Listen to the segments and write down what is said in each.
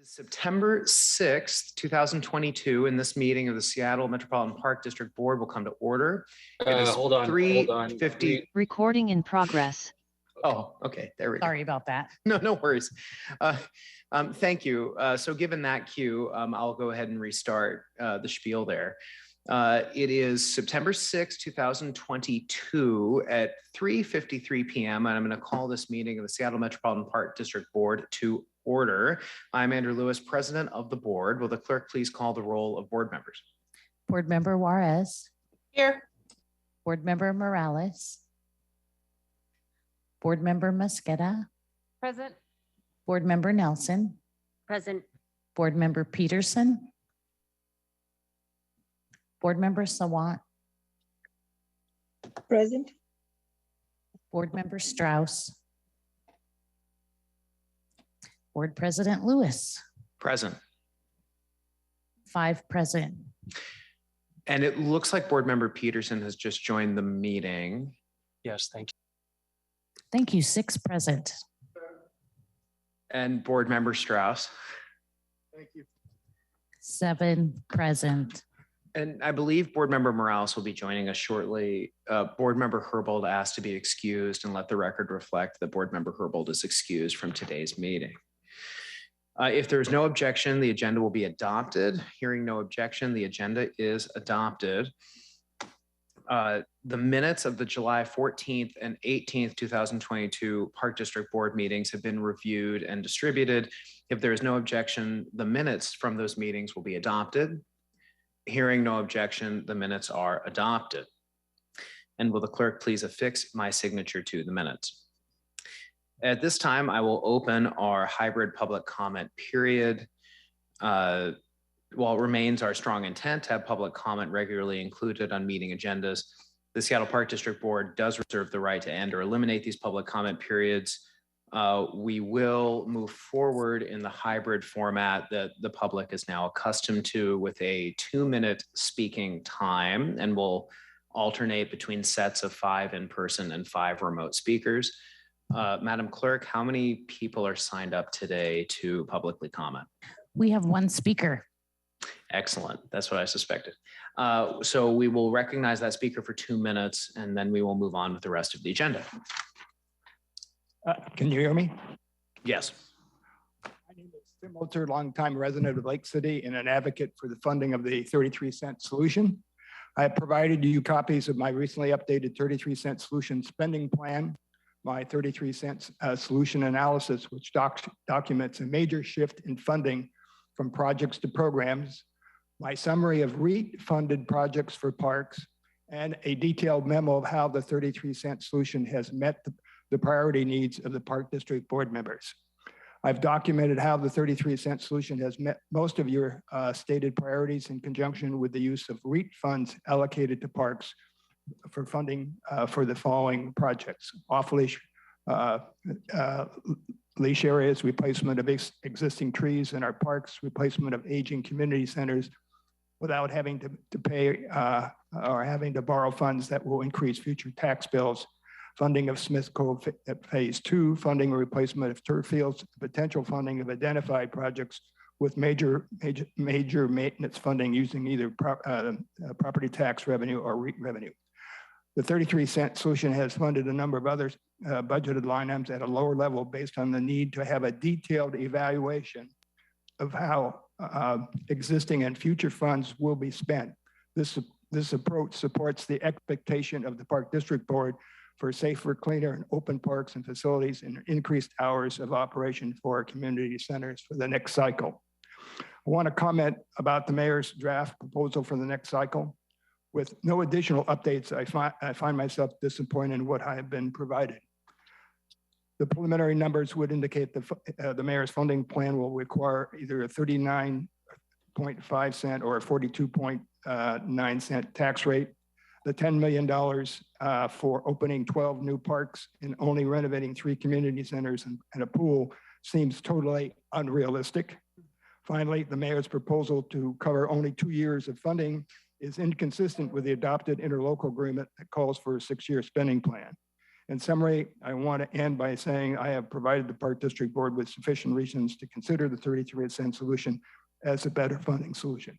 September 6th, 2022, in this meeting of the Seattle Metropolitan Park District Board will come to order. It is Hold on. 3:50. Recording in progress. Oh, okay. There we go. Sorry about that. No worries. Thank you. So given that cue, I'll go ahead and restart the spiel there. It is September 6, 2022 at 3:53 p.m. and I'm going to call this meeting of the Seattle Metropolitan Park District Board to order. I'm Andrew Lewis, president of the board. Will the clerk please call the roll of board members? Board Member Juarez. Here. Board Member Morales. Board Member Mosqueda. Present. Board Member Nelson. Present. Board Member Peterson. Board Member Sawant. Present. Board Member Strauss. Board President Lewis. Present. 5 present. And it looks like board member Peterson has just joined the meeting. Yes, thank you. Thank you. 6 present. And board member Strauss. Thank you. 7 present. And I believe board member Morales will be joining us shortly. Board member Herbold asked to be excused, and let the record reflect that board member Herbold is excused from today's meeting. If there's no objection, the agenda will be adopted. Hearing no objection, the agenda is adopted. The minutes of the July 14th and 18th, 2022 Park District Board meetings have been reviewed and distributed. If there is no objection, the minutes from those meetings will be adopted. Hearing no objection, the minutes are adopted. And will the clerk please affix my signature to the minutes? At this time, I will open our hybrid public comment period. While it remains our strong intent to have public comment regularly included on meeting agendas, the Seattle Park District Board does reserve the right to end or eliminate these public comment periods. We will move forward in the hybrid format that the public is now accustomed to, with a 2-minute speaking time, and we'll alternate between sets of 5 in person and 5 remote speakers. Madam Clerk, how many people are signed up today to publicly comment? We have 1 speaker. Excellent. That's what I suspected. So we will recognize that speaker for 2 minutes, and then we will move on with the rest of the agenda. Can you hear me? Yes. My name is Tim Moulter, longtime resident of Lake City and an advocate for the funding of the 33-cent solution. I have provided you copies of my recently updated 33-cent solution spending plan, my 33-cent solution analysis, which documents a major shift in funding from projects to programs, my summary of REIT-funded projects for parks, and a detailed memo of how the 33-cent solution has met the priority needs of the Park District Board members. I've documented how the 33-cent solution has met most of your stated priorities in conjunction with the use of REIT funds allocated to parks for funding for the following projects: off-leash leash areas, replacement of existing trees in our parks, replacement of aging community centers without having to pay or having to borrow funds that will increase future tax bills, funding of Smith Cove Phase 2, funding and replacement of turf fields, potential funding of identified projects with major maintenance funding using either property tax revenue or REIT revenue. The 33-cent solution has funded a number of other budgeted line items at a lower level based on the need to have a detailed evaluation of how existing and future funds will be spent. This approach supports the expectation of the Park District Board for safer, cleaner, and open parks and facilities and increased hours of operation for our community centers for the next cycle. I want to comment about the mayor's draft proposal for the next cycle. With no additional updates, I find myself disappointed in what I have been provided. The preliminary numbers would indicate the mayor's funding plan will require either a 39.5 cent or a 42.9 cent tax rate. The $10 million for opening 12 new parks and only renovating 3 community centers and a pool seems totally unrealistic. Finally, the mayor's proposal to cover only 2 years of funding is inconsistent with the adopted interlocal agreement that calls for a 6-year spending plan. In summary, I want to end by saying I have provided the Park District Board with sufficient reasons to consider the 33% solution as a better funding solution.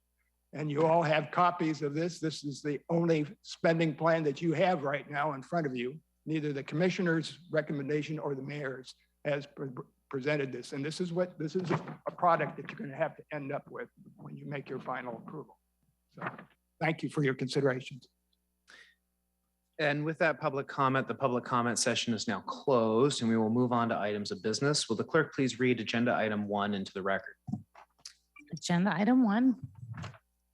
And you all have copies of this. This is the only spending plan that you have right now in front of you. Neither the commissioner's recommendation or the mayor's has presented this. And this is a product that you're going to have to end up with when you make your final approval. So thank you for your considerations. And with that public comment, the public comment session is now closed and we will move on to items of business. Will the clerk please read agenda item 1 into the record? Agenda item 1,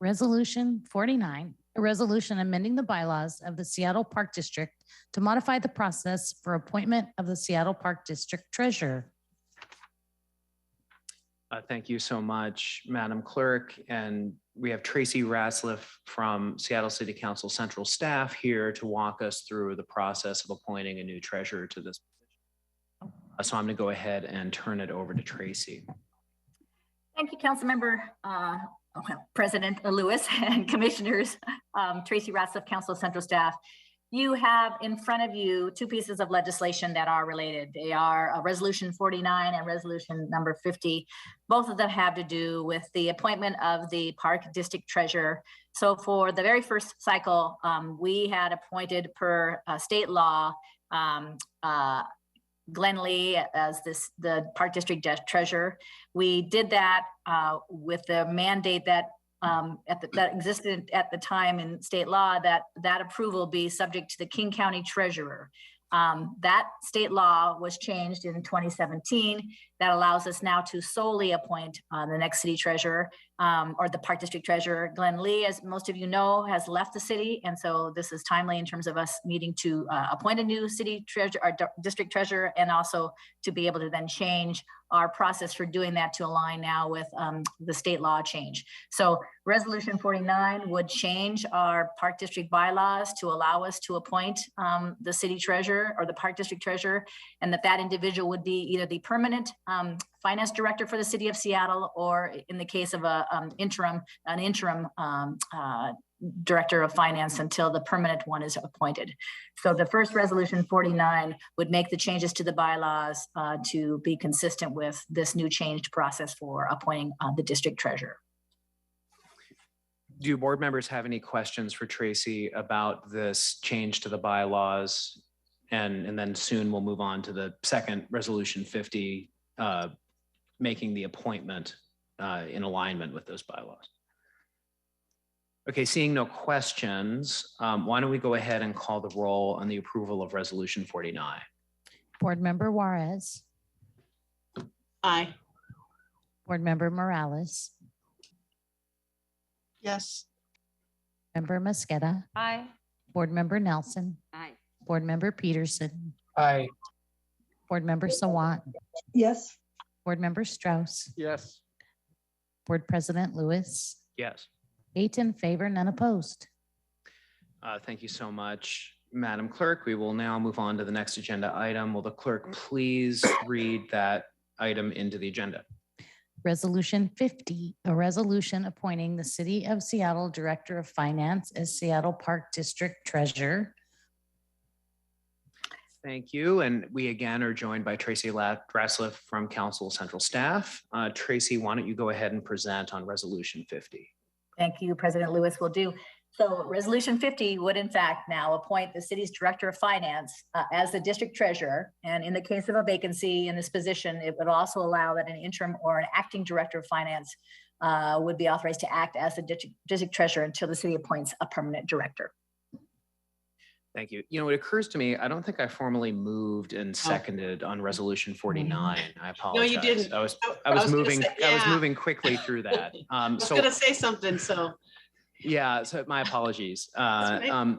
resolution 49, a resolution amending the bylaws of the Seattle Park District to modify the process for appointment of the Seattle Park District Treasurer. Thank you so much, Madam Clerk. And we have Tracy Ratzliff from Seattle City Council Central Staff here to walk us through the process of appointing a new treasurer to this position. So I'm going to go ahead and turn it over to Tracy. Thank you, Councilmember President Lewis and Commissioners. Tracy Ratzliff, Council Central Staff. You have in front of you 2 pieces of legislation that are related. They are Resolution 49 and Resolution number 50. Both of them have to do with the appointment of the Park District Treasurer. So for the very first cycle, we had appointed per state law Glenn Lee as the Park District Treasurer. We did that with the mandate that that existed at the time in state law, that approval be subject to the King County Treasurer. That state law was changed in 2017. That allows us now to solely appoint the next city treasurer or the Park District Treasurer. Glenn Lee, as most of you know, has left the city. And so this is timely in terms of us needing to appoint a new city treasurer or district treasurer, and also to be able to then change our process for doing that to align now with the state law change. So Resolution 49 would change our Park District bylaws to allow us to appoint the city treasurer or the Park District Treasurer, and that individual would be either the permanent finance director for the city of Seattle, or in the case of an interim director of finance until the permanent one is appointed. So the first Resolution 49 would make the changes to the bylaws to be consistent with this new changed process for appointing the district treasurer. Do board members have any questions for Tracy about this change to the bylaws? And then soon we'll move on to the second Resolution 50, making the appointment in alignment with those bylaws. Okay, seeing no questions, why don't we go ahead and call the roll on the approval of Resolution 49? Board Member Juarez, Aye. Board Member Morales, Yes. Member Mosqueda, Aye. Board Member Nelson, Aye. Board Member Peterson, Aye. Board Member Sawant, Yes. Board Member Strauss, Yes. Board President Lewis, Yes. 8 in favor, none opposed. Thank you so much, Madam Clerk. We will now move on to the next agenda item. Will the clerk please read that item into the agenda? Resolution 50, a resolution appointing the City of Seattle Director of Finance as Seattle Park District Treasurer. Thank you. And we again are joined by Tracy Ratzliff from Council Central Staff. Tracy, why don't you go ahead and present on Resolution 50? Thank you, President Lewis, will do. So Resolution 50 would in fact now appoint the city's Director of Finance as the district treasurer. And in the case of a vacancy in this position, it would also allow that an interim or an acting Director of Finance would be authorized to act as the district treasurer until the city appoints a permanent director. Thank you. You know, it occurs to me, I don't think I formally moved and seconded on Resolution 49. I apologize. No, you didn't. I was gonna moving, say, I was yeah. moving quickly through that. I was So gonna say something, so. yeah, so my apologies. That's How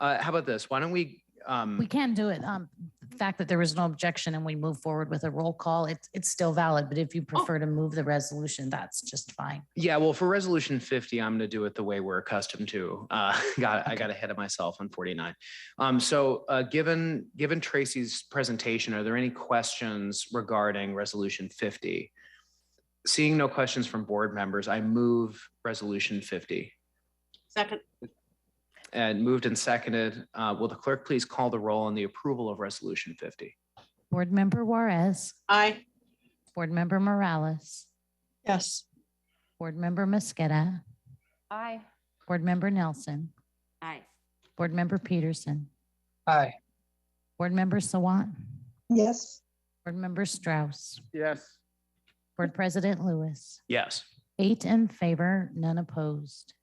about this? Why don't we, We can do it. The fact that there was no objection and we move forward with a roll call, it's still valid. But if you prefer to move the resolution, that's just fine. yeah, well, for Resolution 50, I'm going to do it the way we're accustomed to. I got ahead of myself on 49. Given Tracy's presentation, are there any questions regarding Resolution 50? Seeing no questions from board members, I move Resolution 50. Second. And moved and seconded. Will the clerk please call the roll on the approval of Resolution 50? Board Member Juarez, Aye. Board Member Morales, Yes. Board Member Mosqueda, Aye. Board Member Nelson, Aye. Board Member Peterson, Aye. Board Member Sawant, Yes. Board Member Strauss, Yes. Board President Lewis. Yes. 8 in favor, none opposed.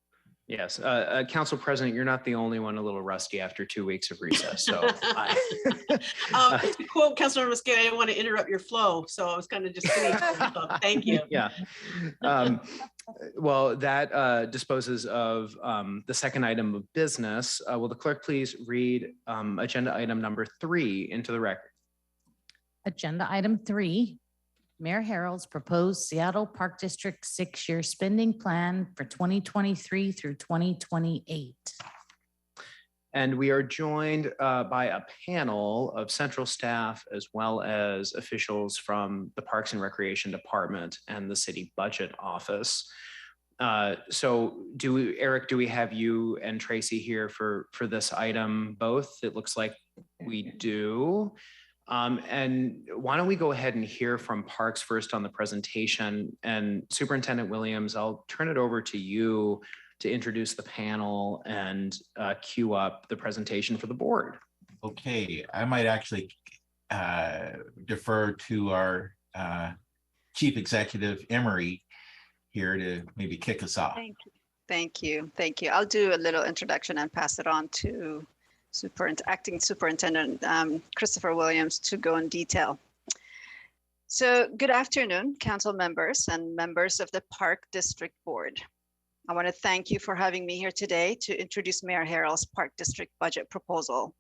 Yes. Council President, you're not the only one a little rusty after 2 weeks of recess. So To quote Councilor Mosqueda, I didn't want to interrupt your flow, so I was kind of just kidding. So thank you. Yeah. Well, that disposes of the second item of business. Will the clerk please read agenda item number 3 into the record? Agenda item 3, Mayor Harrell's proposed Seattle Park District 6-year spending plan for 2023 through 2028. And we are joined by a panel of central staff as well as officials from the Parks and Recreation Department and the City Budget Office. So Eric, do we have you and Tracy here for this item both? It looks like we do. And why don't we go ahead and hear from Parks first on the presentation, and Superintendent Williams, I'll turn it over to you to introduce the panel and queue up the presentation for the board. Okay, I might actually defer to our Chief Executive Emery here to maybe kick us off. Thank you. Thank you. Thank you. I'll do a little introduction and pass it on to Acting Superintendent Christopher Williams to go in detail. So good afternoon, council members and members of the Park District Board. I want to thank you for having me here today to introduce Mayor Harrell's Park District budget proposal.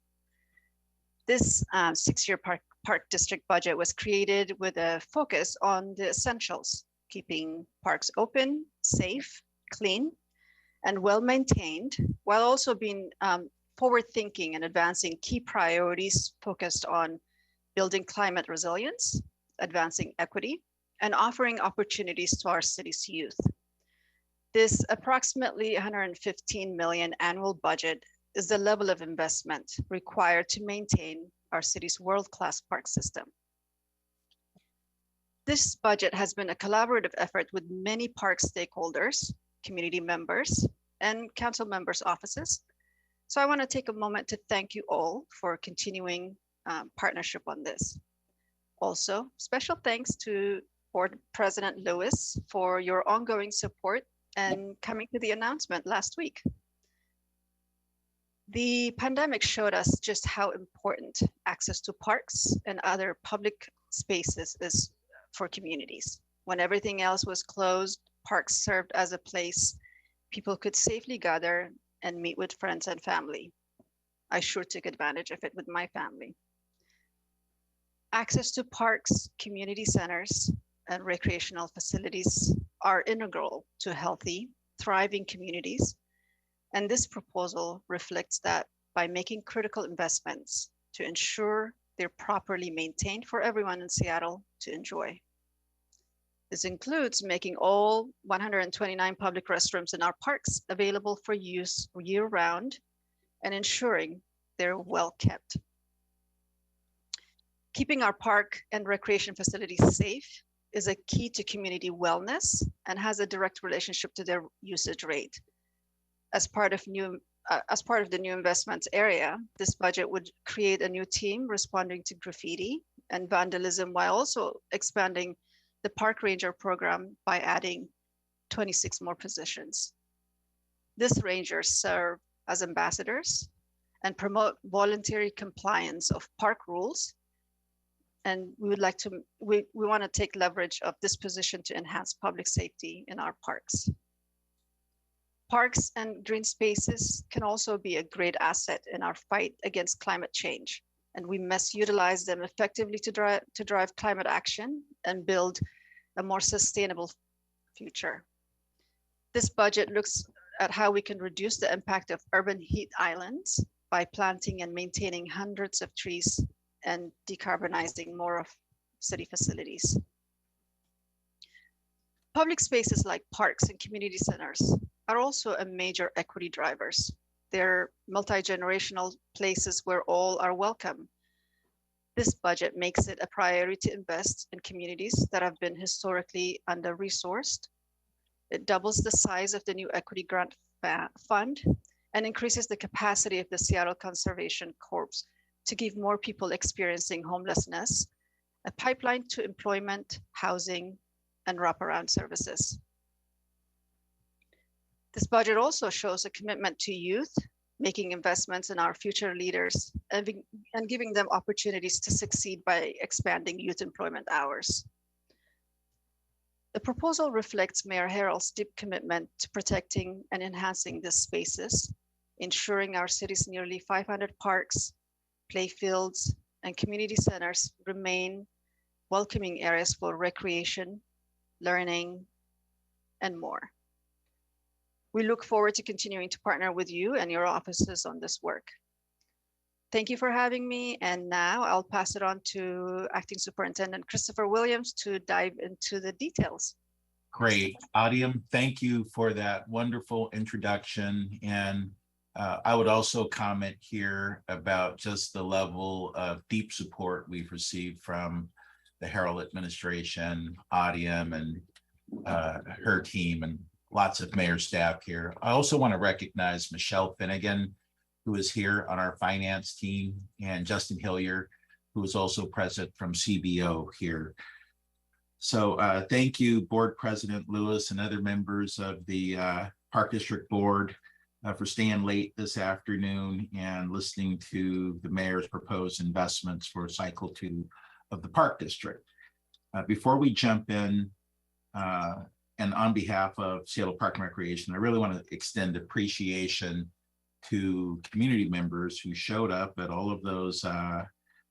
This 6-year Park District budget was created with a focus on the essentials, keeping parks open, safe, clean, and well-maintained, while also being forward-thinking and advancing key priorities focused on building climate resilience, advancing equity, and offering opportunities to our city's youth. This approximately $115 million annual budget is the level of investment required to maintain our city's world-class park system. This budget has been a collaborative effort with many park stakeholders, community members, and council members' offices. So I want to take a moment to thank you all for continuing partnership on this. Also, special thanks to Board President Lewis for your ongoing support and coming to the announcement last week. The pandemic showed us just how important access to parks and other public spaces is for communities. When everything else was closed, parks served as a place people could safely gather and meet with friends and family. I sure took advantage of it with my family. Access to parks, community centers, and recreational facilities are integral to healthy, thriving communities. And this proposal reflects that by making critical investments to ensure they're properly maintained for everyone in Seattle to enjoy. This includes making all 129 public restrooms in our parks available for use year-round and ensuring they're well kept. Keeping our park and recreation facilities safe is a key to community wellness and has a direct relationship to their usage rate. As part of the new investments area, this budget would create a new team responding to graffiti and vandalism while also expanding the Park Ranger program by adding 26 more positions. These rangers serve as ambassadors and promote voluntary compliance of park rules. And we want to take leverage of this position to enhance public safety in our parks. Parks and green spaces can also be a great asset in our fight against climate change. And we must utilize them effectively to drive climate action and build a more sustainable future. This budget looks at how we can reduce the impact of urban heat islands by planting and maintaining hundreds of trees and decarbonizing more of city facilities. Public spaces like parks and community centers are also a major equity drivers. They're multi-generational places where all are welcome. This budget makes it a priority to invest in communities that have been historically under-resourced. It doubles the size of the new equity grant fund and increases the capacity of the Seattle Conservation Corps to give more people experiencing homelessness a pipeline to employment, housing, and wraparound services. This budget also shows a commitment to youth, making investments in our future leaders and giving them opportunities to succeed by expanding youth employment hours. The proposal reflects Mayor Harrell's deep commitment to protecting and enhancing these spaces, ensuring our city's nearly 500 parks, playfields, and community centers remain welcoming areas for recreation, learning, and more. We look forward to continuing to partner with you and your offices on this work. Thank you for having me. And now I'll pass it on to Acting Superintendent Christopher Williams to dive into the details. Great. Adiam, thank you for that wonderful introduction. And I would also comment here about just the level of deep support we've received from the Harrell administration, Adiam, and her team, and lots of mayor staff here. I also want to recognize Michelle Finnegan, who is here on our finance team, and Justin Hillier, who is also present from CBO here. So thank you, Board President Lewis and other members of the Park District Board for staying late this afternoon and listening to the mayor's proposed investments for cycle 2 of the Park District. Before we jump in, and on behalf of Seattle Park and Recreation, I really want to extend appreciation to community members who showed up at all of those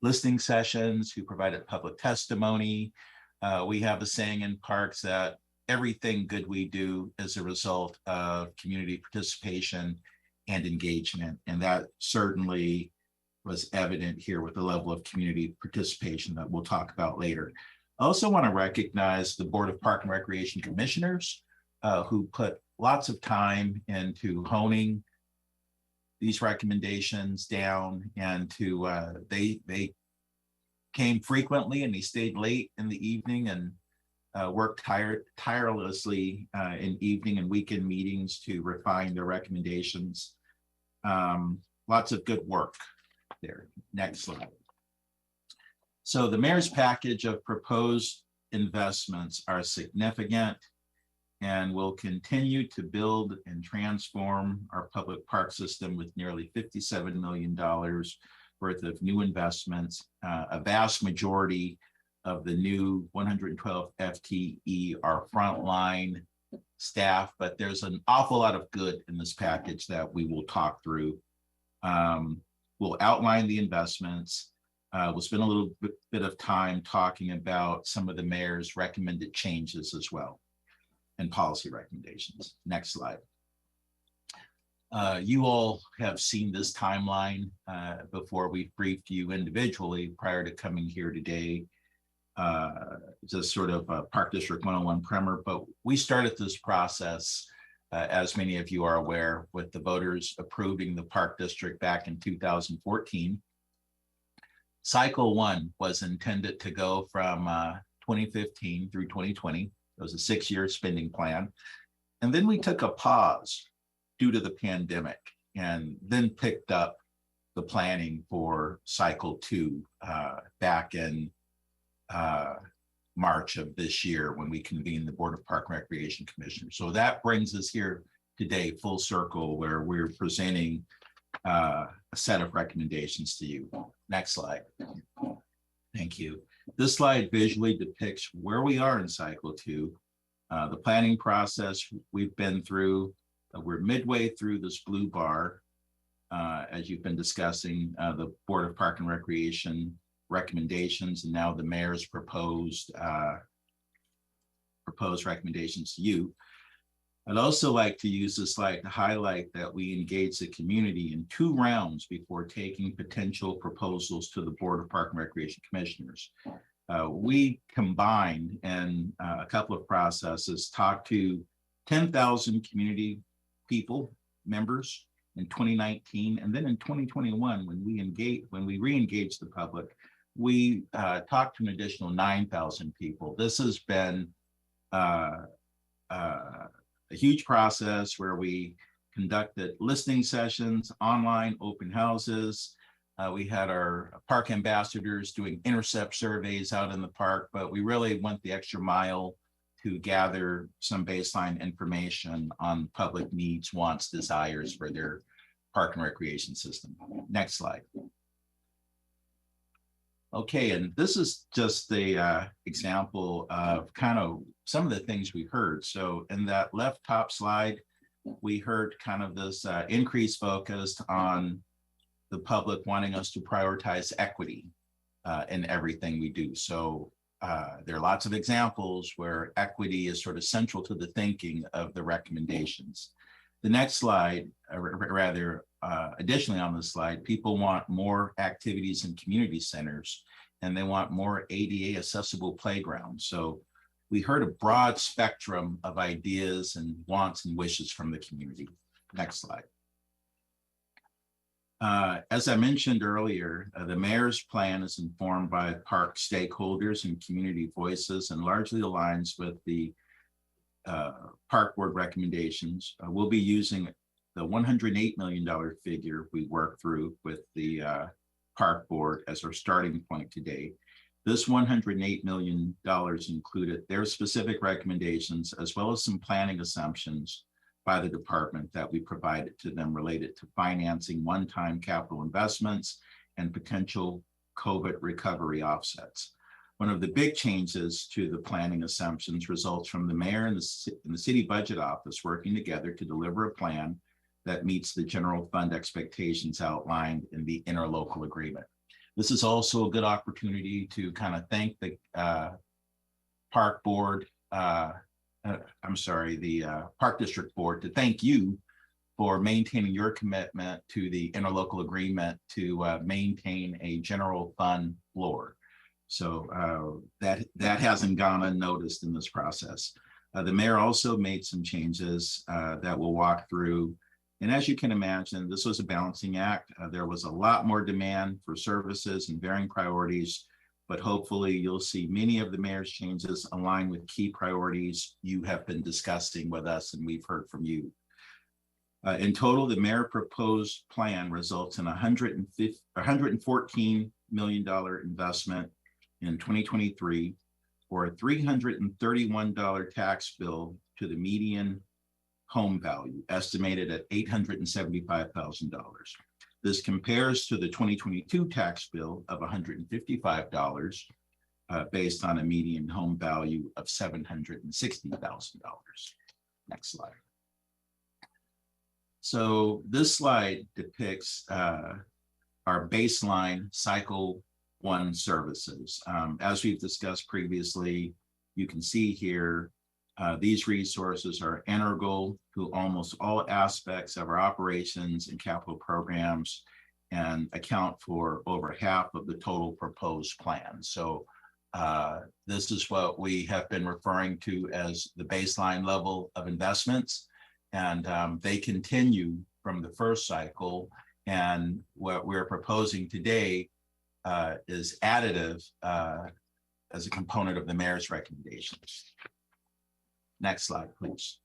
listening sessions, who provided public testimony. We have a saying in parks that everything good we do is a result of community participation and engagement. And that certainly was evident here with the level of community participation that we'll talk about later. I also want to recognize the Board of Park and Recreation Commissioners who put lots of time into honing these recommendations down, and to they came frequently and they stayed late in the evening and worked tirelessly in evening and weekend meetings to refine their recommendations. Lots of good work there. Next slide. So the mayor's package of proposed investments are significant and will continue to build and transform our public park system with nearly $57 million worth of new investments. A vast majority of the new 112 FTE are frontline staff, but there's an awful lot of good in this package that we will talk through. We'll outline the investments. We'll spend a little bit of time talking about some of the mayor's recommended changes as well, and policy recommendations. Next slide. You all have seen this timeline before. We've briefed you individually prior to coming here today. Just sort of a Park District 101 primer, but we started this process, as many of you are aware, with the voters approving the Park District back in 2014. Cycle 1 was intended to go from 2015 through 2020. It was a 6-year spending plan. And then we took a pause due to the pandemic, and then picked up the planning for cycle 2 back in March of this year when we convened the Board of Park and Recreation Commissioners. So that brings us here today full circle, where we're presenting a set of recommendations to you. Next slide. Thank you. This slide visually depicts where we are in cycle 2, the planning process we've been through. We're midway through this blue bar, as you've been discussing, the Board of Park and Recreation recommendations, and now the mayor's proposed recommendations to you. I'd also like to use this slide to highlight that we engage the community in 2 rounds before taking potential proposals to the Board of Park and Recreation Commissioners. We combined in a couple of processes, talked to 10,000 community people, members, in 2019, and then in 2021, when we re-engaged the public, we talked to an additional 9,000 people. This has been a huge process where we conducted listening sessions, online open houses. We had our park ambassadors doing intercept surveys out in the park, but we really went the extra mile to gather some baseline information on public needs, wants, desires for their park and recreation system. Next slide. Okay, and this is just the example of kind of some of the things we heard. So in that left top slide, we heard kind of this increased focus on the public wanting us to prioritize equity in everything we do. So there are lots of examples where equity is sort of central to the thinking of the recommendations. The next slide, additionally on this slide, people want more activities in community centers, and they want more ADA accessible playgrounds. So we heard a broad spectrum of ideas and wants and wishes from the community. Next slide. As I mentioned earlier, the mayor's plan is informed by park stakeholders and community voices and largely aligns with the park board recommendations. We'll be using the $108 million figure we worked through with the park board as our starting point today. This $108 million included their specific recommendations as well as some planning assumptions by the department that we provided to them related to financing one-time capital investments and potential COVID recovery offsets. One of the big changes to the planning assumptions results from the mayor and the city budget office working together to deliver a plan that meets the general fund expectations outlined in the interlocal agreement. This is also a good opportunity to kind of thank the park board, the park district board, to thank you for maintaining your commitment to the interlocal agreement to maintain a general fund floor. So that hasn't gone unnoticed in this process. The mayor also made some changes that we'll walk through. And as you can imagine, this was a balancing act. There was a lot more demand for services and varying priorities, but hopefully you'll see many of the mayor's changes align with key priorities you have been discussing with us and we've heard from you. In total, the mayor proposed plan results in $114 million investment in 2023 or a $331 tax bill to the median home value, estimated at $875,000. This compares to the 2022 tax bill of $155 based on a median home value of $760,000. Next slide. So this slide depicts our baseline cycle one services. As we've discussed previously, you can see here these resources are integral to almost all aspects of our operations and capital programs and account for over half of the total proposed plan. So this is what we have been referring to as the baseline level of investments, and they continue from the first cycle. And what we're proposing today is additive as a component of the mayor's recommendations. Next slide, please.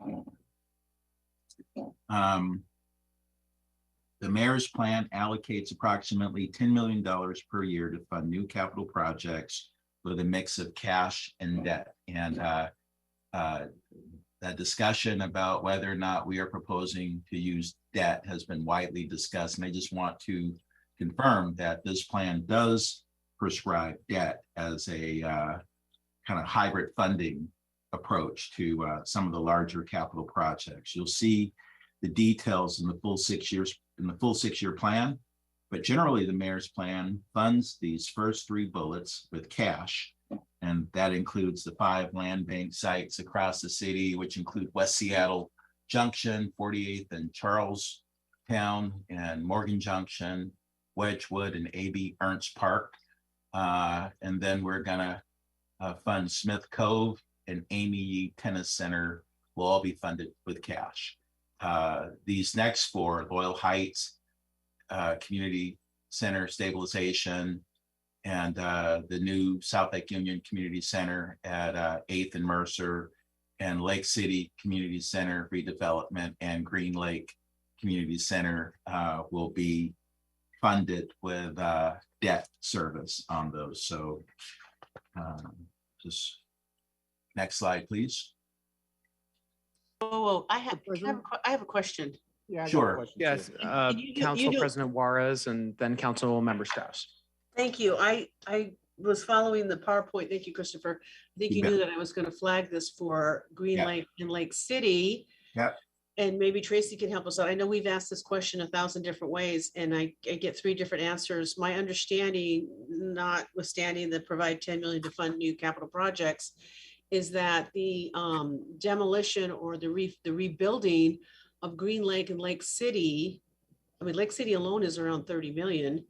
The mayor's plan allocates approximately $10 million per year to fund new capital projects with a mix of cash and debt. And that discussion about whether or not we are proposing to use debt has been widely discussed. And I just want to confirm that this plan does prescribe debt as a kind of hybrid funding approach to some of the larger capital projects. You'll see the details in the full 6 year plan, but generally the mayor's plan funds these first three bullets with cash, and that includes the 5 land bank sites across the city, which include West Seattle Junction, 48th and Charlestown, and Morgan Junction, Wedgwood, and A.B. Ernst Park. And then we're gonna fund Smith Cove and Amy Yee Tennis Center will all be funded with cash. these next four, Loyal Heights, Community Center Stabilization, and the new South Lake Union Community Center at 8th and Mercer, and Lake City Community Center redevelopment and Green Lake Community Center will be funded with debt service on those. So just next slide, please. Oh, I have a question. Yeah. I got a Sure. question, Yes, too. Council know- President Juarez and then Council Member Strauss. Thank you. I was following the PowerPoint. Thank you, Christopher. I think You you bet. knew that I was going to flag this for Green Yeah. Lake and Lake City. Yep. And maybe Tracy can help us out. I know we've asked this question 1,000 different ways and I get 3 different answers. My understanding, notwithstanding the provide 10 million to fund new capital projects, is that the demolition or the rebuilding of Green Lake and Lake City, I mean, Lake City alone is around 30 million,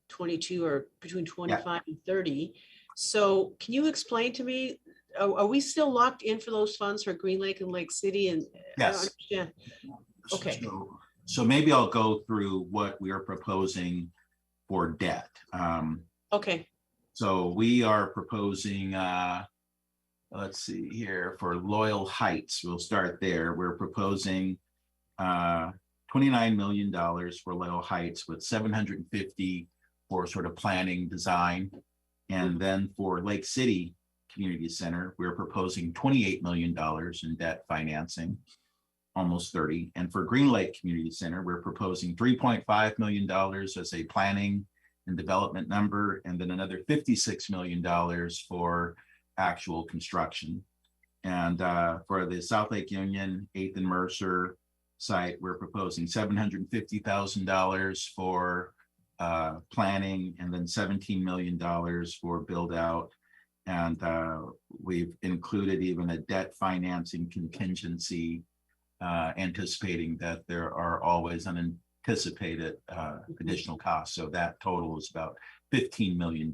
22 or between 25 and 30. So can you explain to me, are we still locked in for those funds for Green Lake and Lake City? And I don't Yes. understand. Okay. So maybe I'll go through what we are proposing for debt. Okay. So we are proposing, let's see here, for Loyal Heights, we'll start there. We're proposing $29 million for Loyal Heights with 750 for sort of planning design. And then for Lake City Community Center, we're proposing $28 million in debt financing, almost 30. And for Green Lake Community Center, we're proposing $3.5 million as a planning and development number, and then another $56 million for actual construction. And for the South Lake Union 8th and Mercer site, we're proposing $750,000 for planning, and then $17 million for build out. And we've included even a debt financing contingency, anticipating that there are always unanticipated additional costs. So that total is about $15 million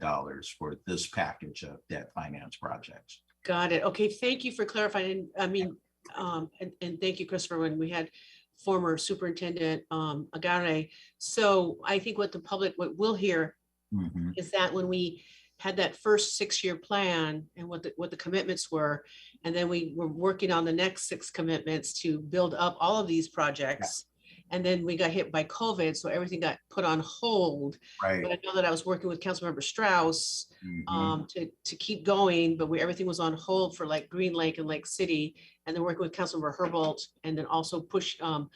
for this package of debt finance projects. Got it. Okay. Thank you for clarifying. I mean, and thank you, Christopher, when we had former Superintendent Agarre. So I think what the public, what we'll hear Mhm. is that when we had that first 6-year plan and what the commitments were, and then we were working on the next 6 commitments to build up all of these projects. And then we got hit by COVID, so everything got put on hold. Right. But I know that I was working with Councilmember Strauss Mhm. to keep going, but everything was on hold for like Green Lake and Lake City, and then working with Councilmember Herbold, and then also push on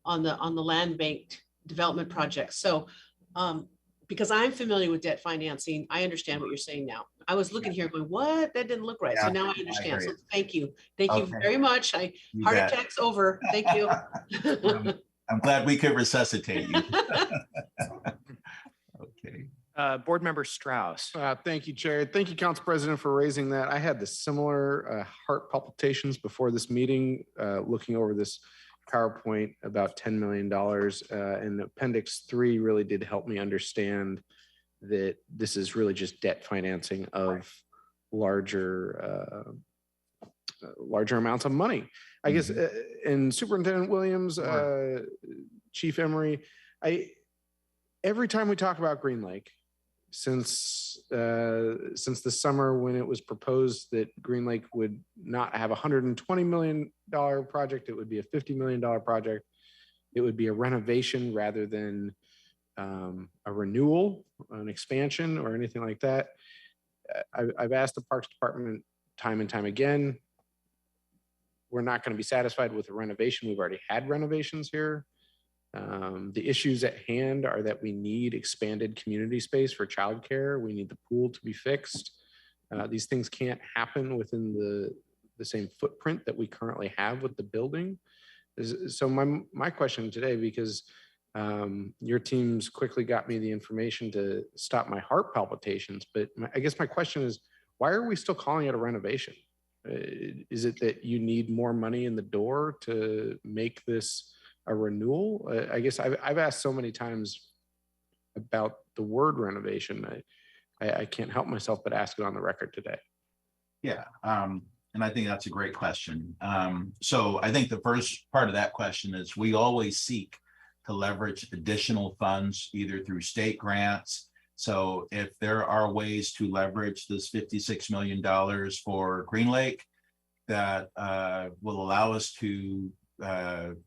the land banked development projects. So because I'm familiar with debt financing, I understand what you're saying now. I was looking here going, what? That didn't look right. So Yeah, now I I understand. hear So you. thank you. Thank you Okay. very much. You Heart bet. attack's over. Thank you. I'm glad we could resuscitate you. Okay. Board Member Strauss. Thank you, Chair. Thank you, Council President, for raising that. I had the similar heart palpitations before this meeting, looking over this PowerPoint about $10 million. And Appendix 3 really did help me understand that this is really just debt financing of larger amounts of money. I guess, and Superintendent Williams, Chief Emery, every time we talk about Green Lake, since the summer when it was proposed that Green Lake would not have a $120 million project, it would be a $50 million project. It would be a renovation rather than a renewal, an expansion, or anything like that. I've asked the Parks Department time and time again. We're not going to be satisfied with the renovation. We've already had renovations here. The issues at hand are that we need expanded community space for childcare. We need the pool to be fixed. These things can't happen within the same footprint that we currently have with the building. So my question today, because your teams quickly got me the information to stop my heart palpitations, but I guess my question is, why are we still calling it a renovation? Is it that you need more money in the door to make this a renewal? I guess I've asked so many times about the word renovation. I can't help myself but ask it on the record today. Yeah. And I think that's a great question. So I think the first part of that question is we always seek to leverage additional funds either through state grants. So if there are ways to leverage this $56 million for Green Lake that will allow us to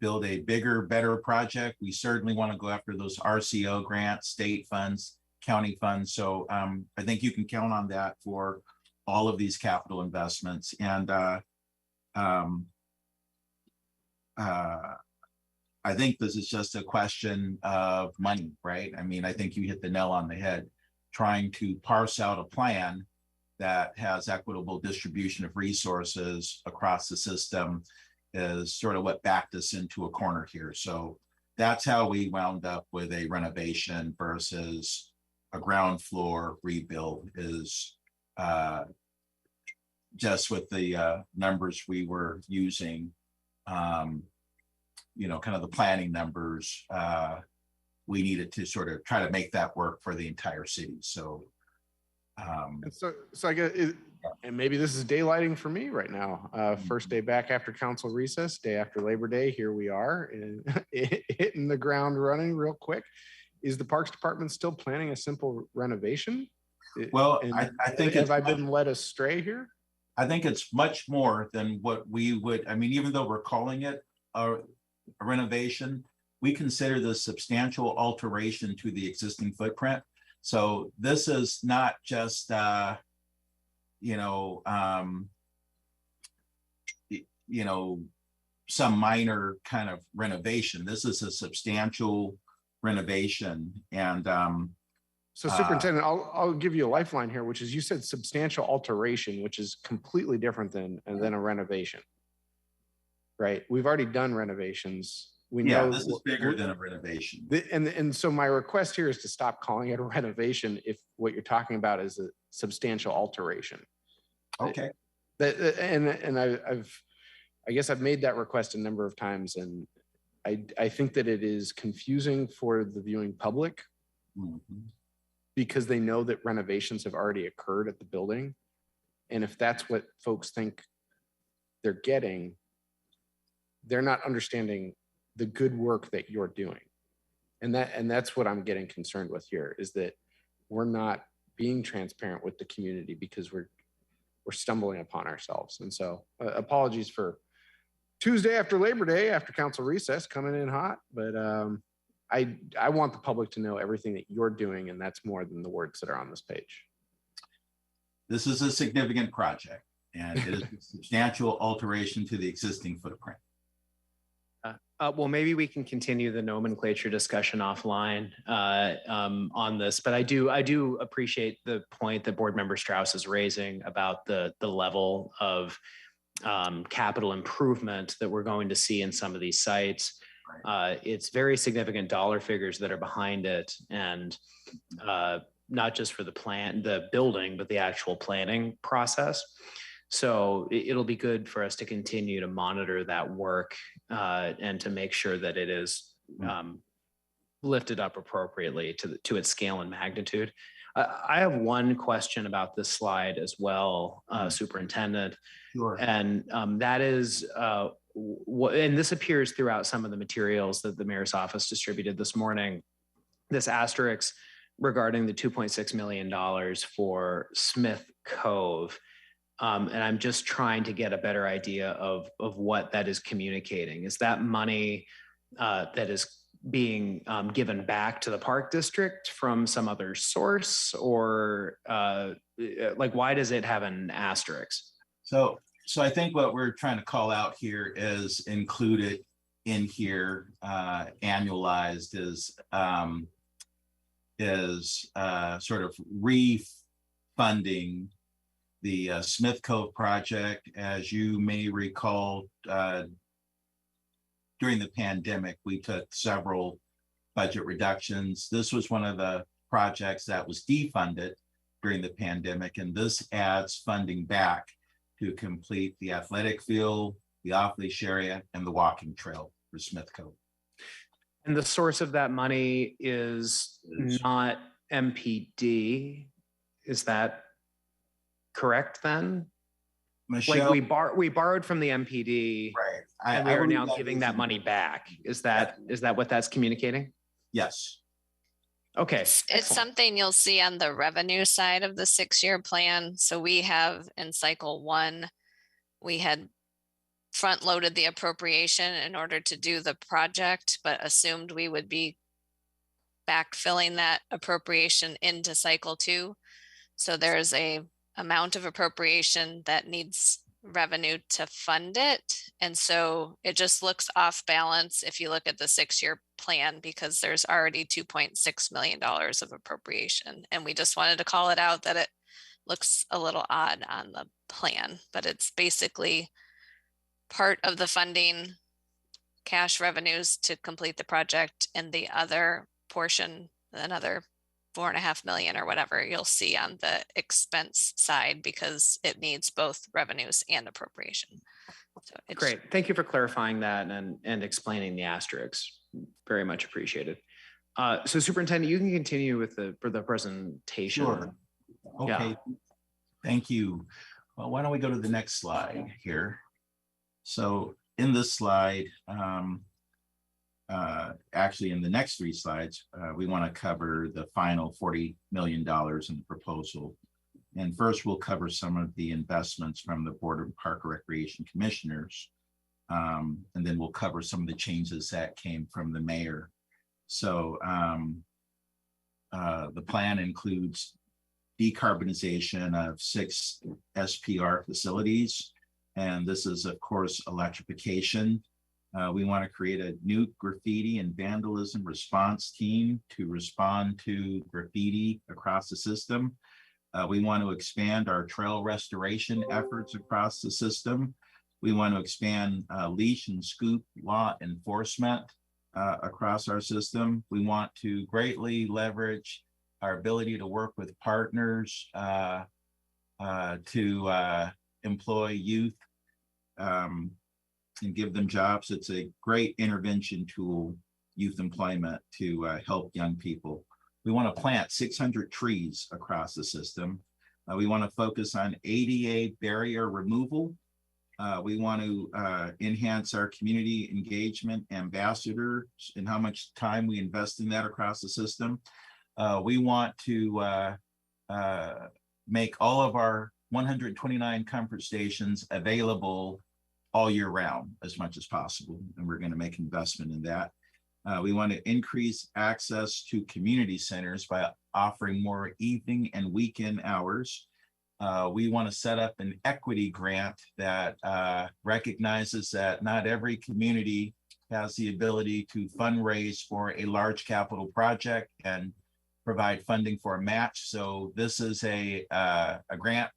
build a bigger, better project, we certainly want to go after those RCO grants, state funds, county funds. So I think you can count on that for all of these capital investments. And I think this is just a question of money, right? I mean, I think you hit the nail on the head. Trying to parse out a plan that has equitable distribution of resources across the system is sort of what backed us into a corner here. So that's how we wound up with a renovation versus a ground floor rebuild, is just with the numbers we were using, you know, kind of the planning numbers, we needed to sort of try to make that work for the entire city. So, and so I guess, and maybe this is daylighting for me right now. First day back after council recess, day after Labor Day, here we are, and hitting the ground running real quick. Is the Parks Department still planning a simple renovation? Well, And I think have I been led astray here? I think it's much more than what we would. I mean, even though we're calling it a renovation, we consider this substantial alteration to the existing footprint. So this is not just, you know, some minor kind of renovation. This is a substantial renovation. And so Superintendent, I'll give you a lifeline here, which is you said substantial alteration, which is completely different than a renovation, right? We've already done renovations. We know this is bigger than a renovation. And so my request here is to stop calling it a renovation if what you're talking about is a substantial alteration. Okay. And I guess I've made that request a number of times, and I think that it is confusing for the viewing public because they know that renovations have already occurred at the building. And if that's what folks think they're getting, they're not understanding the good work that you're doing. And that's what I'm getting concerned with here, is that we're not being transparent with the community because we're stumbling upon ourselves. And so apologies for Tuesday after Labor Day, after council recess, coming in hot, but I want the public to know everything that you're doing, and that's more than the words that are on this page. This is a significant project, and it is a substantial alteration to the existing footprint. Well, maybe we can continue the nomenclature discussion offline on this, but I do appreciate the point that Board Member Strauss is raising about the level of capital improvement that we're going to see in some of these sites. It's very significant dollar figures that are behind it, and not just for the building, but the actual planning process. So it'll be good for us to continue to monitor that work and to make sure that it is lifted up appropriately to its scale and magnitude. I have one question about this slide as well, Superintendent. Sure. And that is, and this appears throughout some of the materials that the mayor's office distributed this morning, this asterisk regarding the $2.6 million for Smith Cove. And I'm just trying to get a better idea of what that is communicating. Is that money that is being given back to the park district from some other source, or like, why does it have an asterisk? So I think what we're trying to call out here is included in here, annualized is sort of refunding the Smith Cove project. As you may recall, during the pandemic, we took several budget reductions. This was one of the projects that was defunded during the pandemic, and this adds funding back to complete the athletic field, the off-leash area, and the walking trail for Smith Cove. And the source of that money is not MPD. Is that correct then? Michelle, we borrowed from the MPD right. and we are believe now giving is that in- money back. Is that what that's communicating? Yes. Okay. It's excellent. something you'll see on the revenue side of the 6-year plan. So we have in cycle 1, we had front loaded the appropriation in order to do the project, but assumed we would be backfilling that appropriation into cycle 2. So there's a amount of appropriation that needs revenue to fund it. And so it just looks off balance if you look at the 6-year plan, because there's already $2.6 million of appropriation. And we just wanted to call it out that it looks a little odd on the plan, but it's basically part of the funding, cash revenues to complete the project, and the other portion, another 4.5 million or whatever, you'll see on the expense side, because it needs both revenues and appropriation. So it's Great. Thank you for clarifying that and explaining the asterisks. Very much appreciated. So Superintendent, you can continue with the presentation. Sure. Okay. Thank you. Well, why don't we go to the next slide here? So in this slide, actually in the next 3 slides, we want to cover the final $40 million in the proposal. And first we'll cover some of the investments from the Board of Park and Recreation Commissioners. And then we'll cover some of the changes that came from the mayor. So the plan includes decarbonization of 6 SPR facilities. And this is, of course, electrification. We want to create a new graffiti and vandalism response team to respond to graffiti across the system. We want to expand our trail restoration efforts across the system. We want to expand leash and scoop law enforcement across our system. We want to greatly leverage our ability to work with partners to employ youth and give them jobs. It's a great intervention tool, youth employment, to help young people. We want to plant 600 trees across the system. We want to focus on ADA barrier removal. We want to enhance our community engagement ambassadors and how much time we invest in that across the system. We want to make all of our 129 comfort stations available all year round as much as possible. And we're going to make investment in that. We want to increase access to community centers by offering more evening and weekend hours. We want to set up an equity grant that recognizes that not every community has the ability to fundraise for a large capital project and provide funding for a match. So this is a grant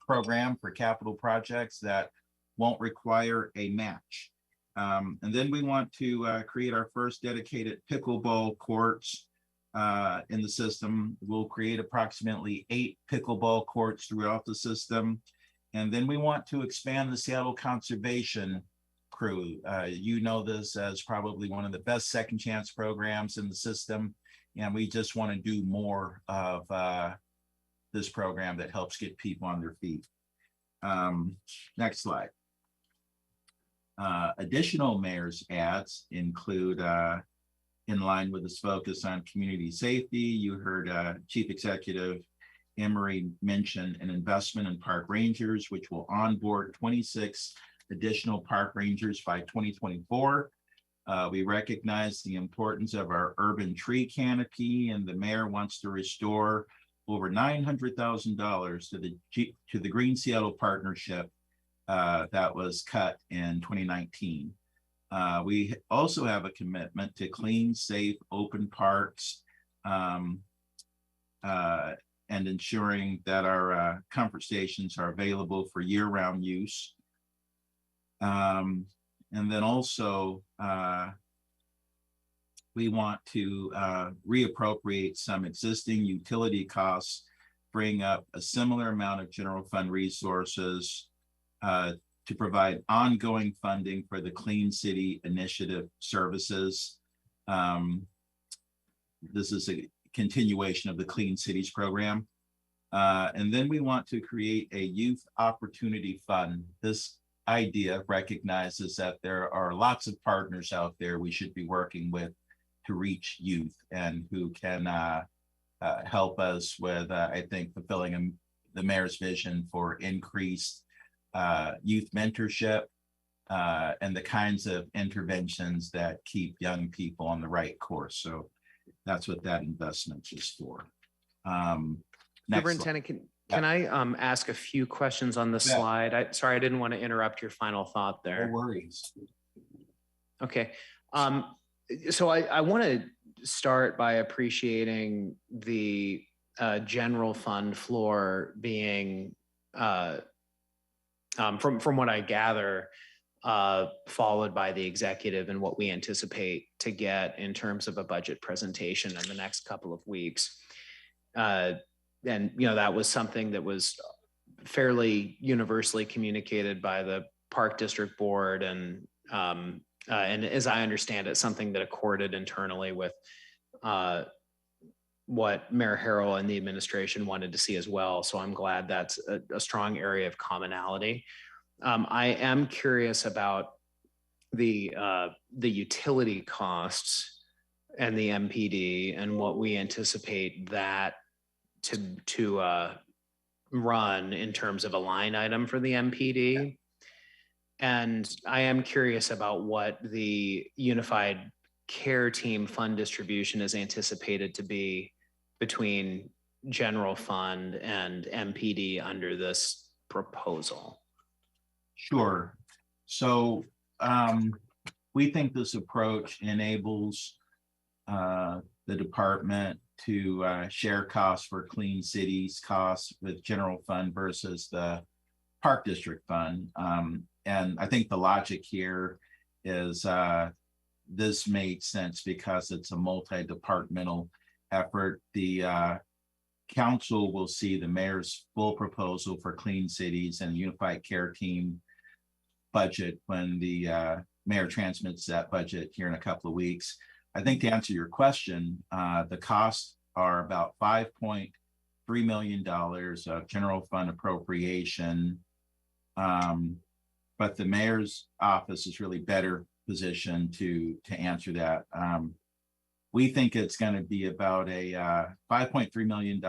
program for capital projects that won't require a match. And then we want to create our first dedicated pickleball courts in the system. We'll create approximately 8 pickleball courts throughout the system. And then we want to expand the Seattle Conservation Crew. You know this as probably one of the best second chance programs in the system. And we just want to do more of this program that helps get people on their feet. Next slide. Additional mayor's ads include, in line with this focus on community safety, you heard Chief Executive Emery mention an investment in park rangers, which will onboard 26 additional park rangers by 2024. We recognize the importance of our urban tree canopy, and the mayor wants to restore over $900,000 to the Green Seattle Partnership that was cut in 2019. We also have a commitment to clean, safe, open parks and ensuring that our comfort stations are available for year-round use. And then also, we want to reappropriate some existing utility costs, bring up a similar amount of general fund resources to provide ongoing funding for the Clean City Initiative services. This is a continuation of the Clean Cities program. And then we want to create a youth opportunity fund. This idea recognizes that there are lots of partners out there we should be working with to reach youth and who can help us with, I think, fulfilling the mayor's vision for increased youth mentorship and the kinds of interventions that keep young people on the right course. So that's what that investment is for. Next slide. Superintendent, can I ask a few questions on the slide? Sorry, I didn't want to interrupt your final thought there. No worries. Okay. So I want to start by appreciating the general fund floor being, from what I gather, followed by the executive and what we anticipate to get in terms of a budget presentation in the next couple of weeks. And, that was something that was fairly universally communicated by the Park District Board. And as I understand it, something that accorded internally with what Mayor Harrell and the administration wanted to see as well. So I'm glad that's a strong area of commonality. I am curious about the utility costs and the MPD and what we anticipate that to run in terms of a line item for the MPD. And I am curious about what the unified care team fund distribution is anticipated to be between general fund and MPD under this proposal. Sure. So we think this approach enables the department to share costs for clean cities costs with general fund versus the Park District Fund. And I think the logic here is this made sense because it's a multi-departmental effort. The council will see the mayor's full proposal for clean cities and unified care team budget when the mayor transmits that budget here in a couple of weeks. I think to answer your question, the costs are about $5.3 million of general fund appropriation. But the mayor's office is really better positioned to answer that. We think it's going to be about a $5.3 million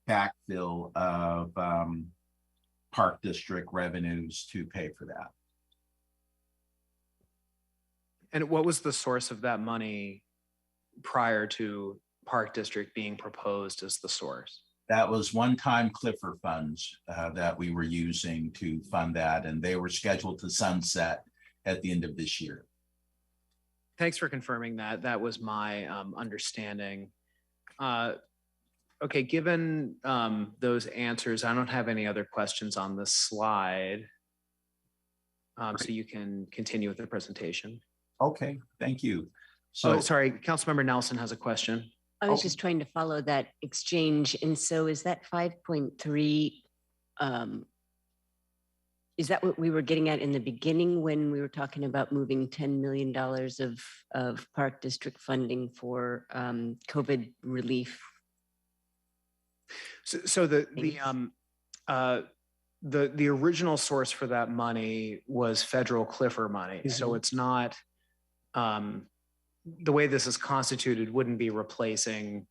backfill of Park District revenues to pay for that. And what was the source of that money prior to Park District being proposed as the source? That was one-time Clifford funds that we were using to fund that, and they were scheduled to sunset at the end of this year. Thanks for confirming that. That was my understanding. Okay, given those answers, I don't have any other questions on this slide. So you can continue with the presentation. Okay, thank you. So, sorry, Councilmember Nelson has a question. I was just trying to follow that exchange. And so is that 5.3, is that what we were getting at in the beginning when we were talking about moving $10 million of Park District funding for COVID relief? So the original source for that money was federal Clifford money. Mm-hmm. So it's not, the way this is constituted wouldn't be replacing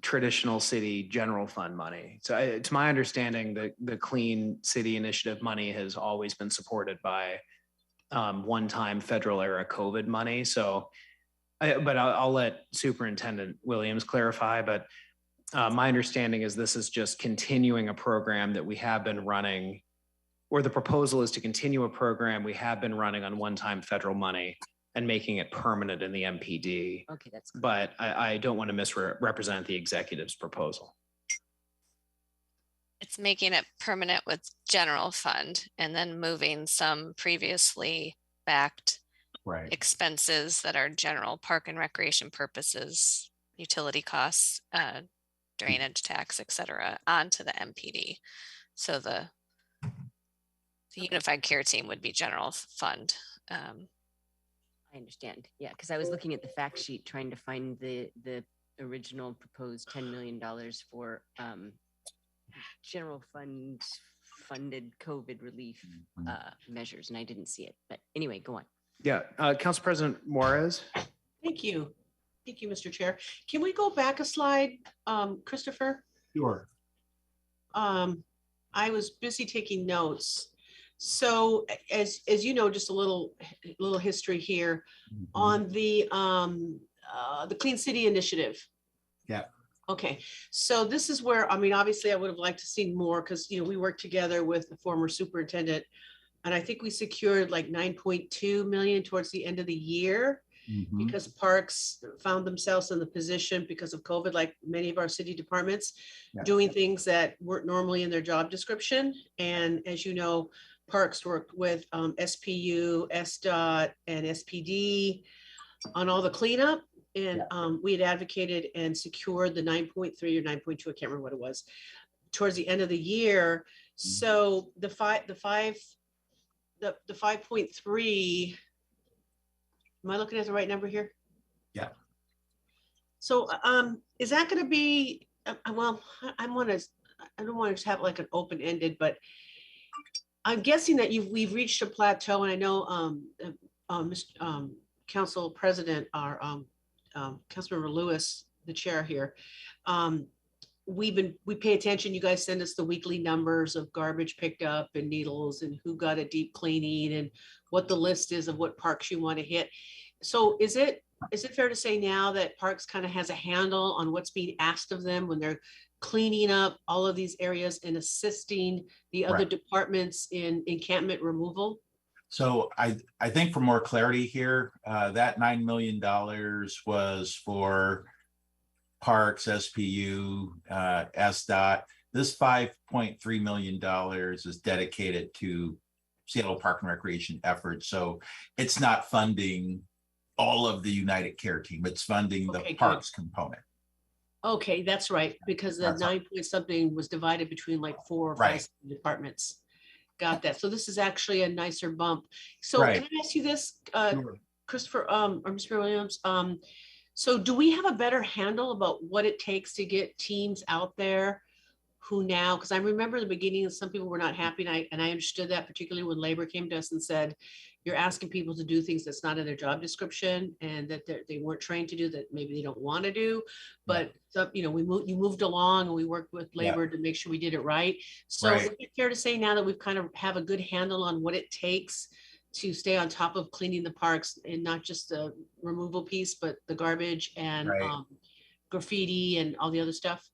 traditional city general fund money. So it's my understanding that the Clean City Initiative money has always been supported by one-time federal era COVID money. So, but I'll let Superintendent Williams clarify, but my understanding is this is just continuing a program that we have been running, or the proposal is to continue a program we have been running on one-time federal money and making it permanent in the MPD. Okay, that's good. But I don't want to misrepresent the executive's proposal. It's making it permanent with general fund and then moving some previously backed expenses that are general park and recreation purposes, utility costs, drainage tax, et cetera, onto the MPD. So the unified care team would be general fund. I I understand. Yeah, because I was looking at the fact sheet trying to find the original proposed $10 million for general fund funded COVID relief measures, and I didn't see it. But anyway, go on. Yeah, Council President Juarez. Thank you. Thank you, Mr. Chair. Can we go back a slide, Christopher? Sure. I was busy taking notes. So as you know, just a little history here on the Clean City Initiative. Yeah. Okay, so this is where, I mean, obviously I would have liked to see more because, you know, we worked together with the former superintendent and I think we secured like 9.2 million towards the end of the year because parks found themselves in the position because of COVID, like many of our city departments, doing things that weren't normally in their job description. And as you know, parks worked with SPU, SDOT, and SPD on all the cleanup. And we had advocated and secured the 9.3 or 9.2, I can't remember what it was, towards the end of the year. So the 5.3, am I looking at the right number here? Yeah. So is that going to be, well, I don't want to just have like an open-ended, but I'm guessing that we've reached a plateau, and I know Council President, our Councilmember Lewis, the chair here, we pay attention. You guys send us the weekly numbers of garbage picked up and needles and who got a deep cleaning and what the list is of what parks you want to hit. So is it fair to say now that Parks kind of has a handle on what's being asked of them when they're cleaning up all of these areas and assisting the other departments in encampment removal? So I think for more clarity here, that $9 million was for Parks, SPU, SDOT. This $5.3 million is dedicated to Seattle Park and Recreation efforts. So it's not funding all of the United Care team. It's funding the parks component. Okay, that's right, because the 9 point something was divided between like 4 or 5 departments. Got that. So this is actually a nicer bump. So can I ask you this, Christopher, or Mr. Williams? So do we have a better handle about what it takes to get teams out there who now, because I remember in the beginning, some people were not happy, and I understood that, particularly when labor came to us and said, you're asking people to do things that's not in their job description and that they weren't trained to do, that maybe they don't want to do. But you know, you moved along and we worked with labor to make sure we did it right. So is it fair to say now that we've kind of have a good handle on what it takes to stay on top of cleaning the parks, and not just the removal piece, but the garbage and graffiti and all the other stuff?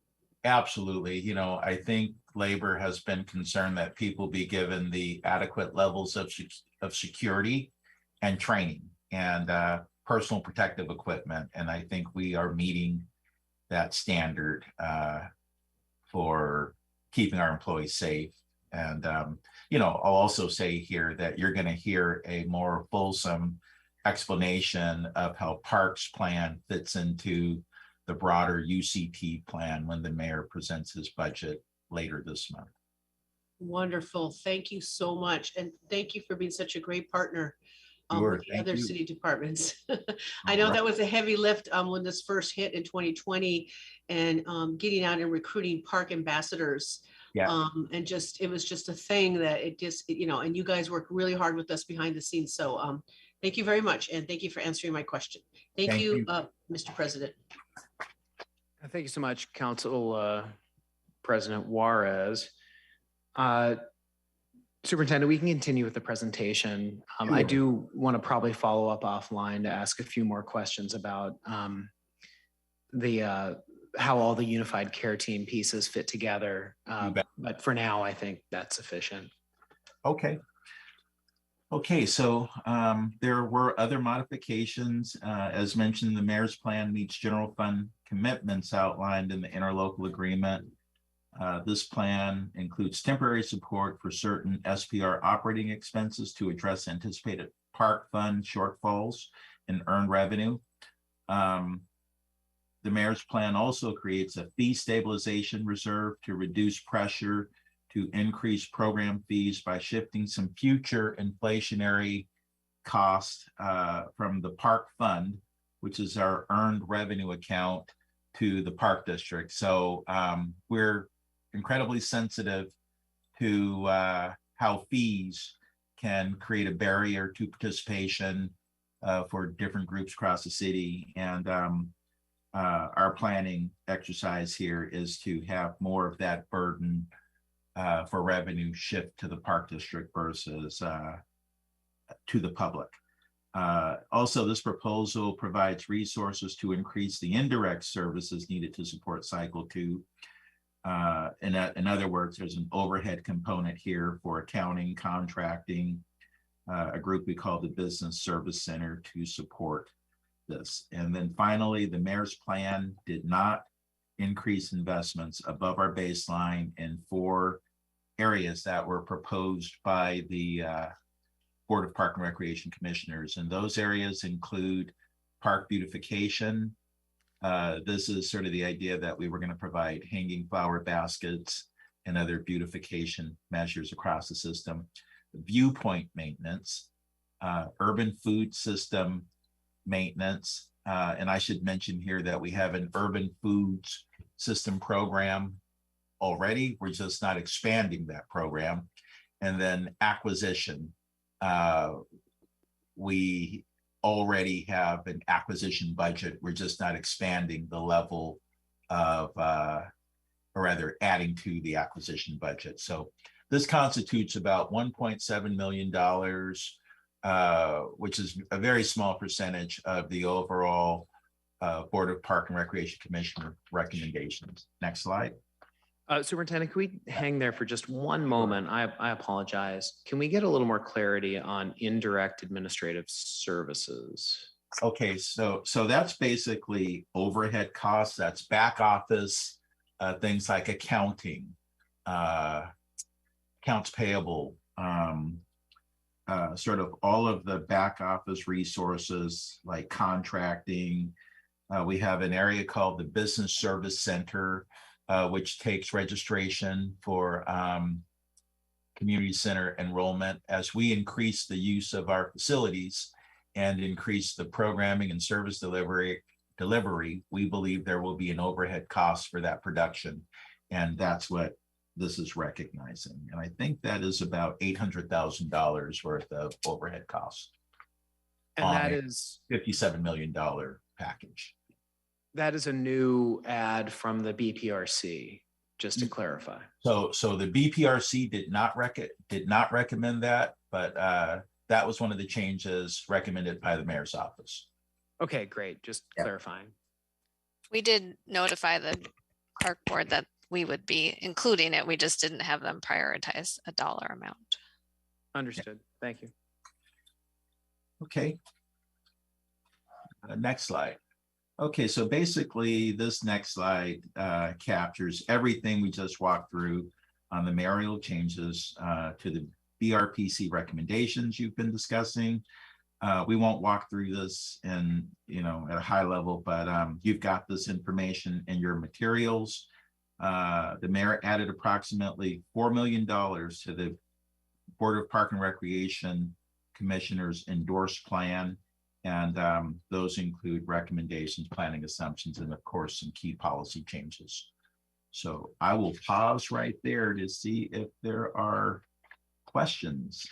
Absolutely. You know, I think labor has been concerned that people be given the adequate levels of security and training and personal protective equipment. And I think we are meeting that standard for keeping our employees safe. And, you know, I'll also say here that you're going to hear a more fulsome explanation of how Parks Plan fits into the broader UCT plan when the mayor presents his budget later this month. Wonderful. Thank you so much. And thank you for being such a great partner with the other city departments. I know that was a heavy lift when this first hit in 2020, and getting out and recruiting park ambassadors. And it was just a thing that you know, and you guys worked really hard with us behind the scenes. So thank you very much. And thank you for answering my question. Thank you. Mr. President. Thank you so much, Council President Juarez. Superintendent, we can continue with the presentation. I do want to probably follow up offline to ask a few more questions about how all the unified care team pieces fit together. But for now, I think that's sufficient. Okay, so there were other modifications. As mentioned, the mayor's plan meets general fund commitments outlined in the interlocal agreement. This plan includes temporary support for certain SPR operating expenses to address anticipated park fund shortfalls and earned revenue. The mayor's plan also creates a fee stabilization reserve to reduce pressure to increase program fees by shifting some future inflationary cost from the park fund, which is our earned revenue account, to the park district. So we're incredibly sensitive to how fees can create a barrier to participation for different groups across the city. And our planning exercise here is to have more of that burden for revenue shift to the park district versus to the public. Also, this proposal provides resources to increase the indirect services needed to support cycle 2. In other words, there's an overhead component here for accounting, contracting, a group we call the Business Service Center to support this. And then finally, the mayor's plan did not increase investments above our baseline in 4 areas that were proposed by the Board of Park and Recreation Commissioners. And those areas include park beautification. This is sort of the idea that we were going to provide hanging flower baskets and other beautification measures across the system. Viewpoint maintenance, urban food system maintenance. And I should mention here that we have an urban foods system program already. We're just not expanding that program. And then acquisition. We already have an acquisition budget. We're just not expanding the level of, or rather adding to the acquisition budget. So this constitutes about $1.7 million, which is a very small percentage of the overall Board of Park and Recreation Commissioner recommendations. Next slide. Superintendent, can we hang there for just one moment? I apologize. Can we get a little more clarity on indirect administrative services? Okay, so that's basically overhead costs. That's back office, things like accounting, accounts payable, sort of all of the back office resources like contracting. We have an area called the Business Service Center, which takes registration for community center enrollment. As we increase the use of our facilities and increase the programming and service delivery, we believe there will be an overhead cost for that production. And that's what this is recognizing. And I think that is about $800,000 worth of overhead costs. And that is $57 million package. That is a new ad from the BPRC, just to clarify. So the BPRC did not recommend that, but that was one of the changes recommended by the mayor's office. Okay, great. Just clarifying. We did notify the park board that we would be including it. We just didn't have them prioritize a dollar amount. Understood. Thank you. Okay. Next slide. Okay, so basically this next slide captures everything we just walked through on the mayoral changes to the BRPC recommendations you've been discussing. We won't walk through this in, at a high level, but you've got this information in your materials. The mayor added approximately $4 million to the Board of Park and Recreation Commissioners endorsed plan. And those include recommendations, planning assumptions, and of course, some key policy changes. So I will pause right there to see if there are questions.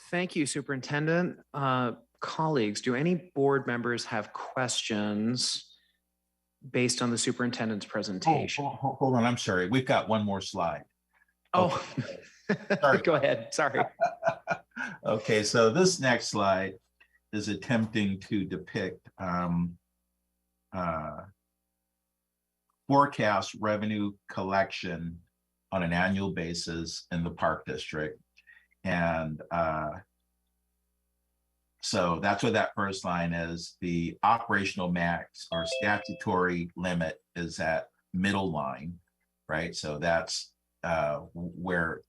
Thank you, Superintendent. Colleagues, do any board members have questions based on the superintendent's presentation? Hold on, I'm sorry. We've got one more slide. Oh, sorry. Go ahead. Sorry. Okay, so this next slide is attempting to depict forecast revenue collection on an annual basis in the park district. And so that's what that first line is. The operational max or statutory limit is that middle line, right? So that's where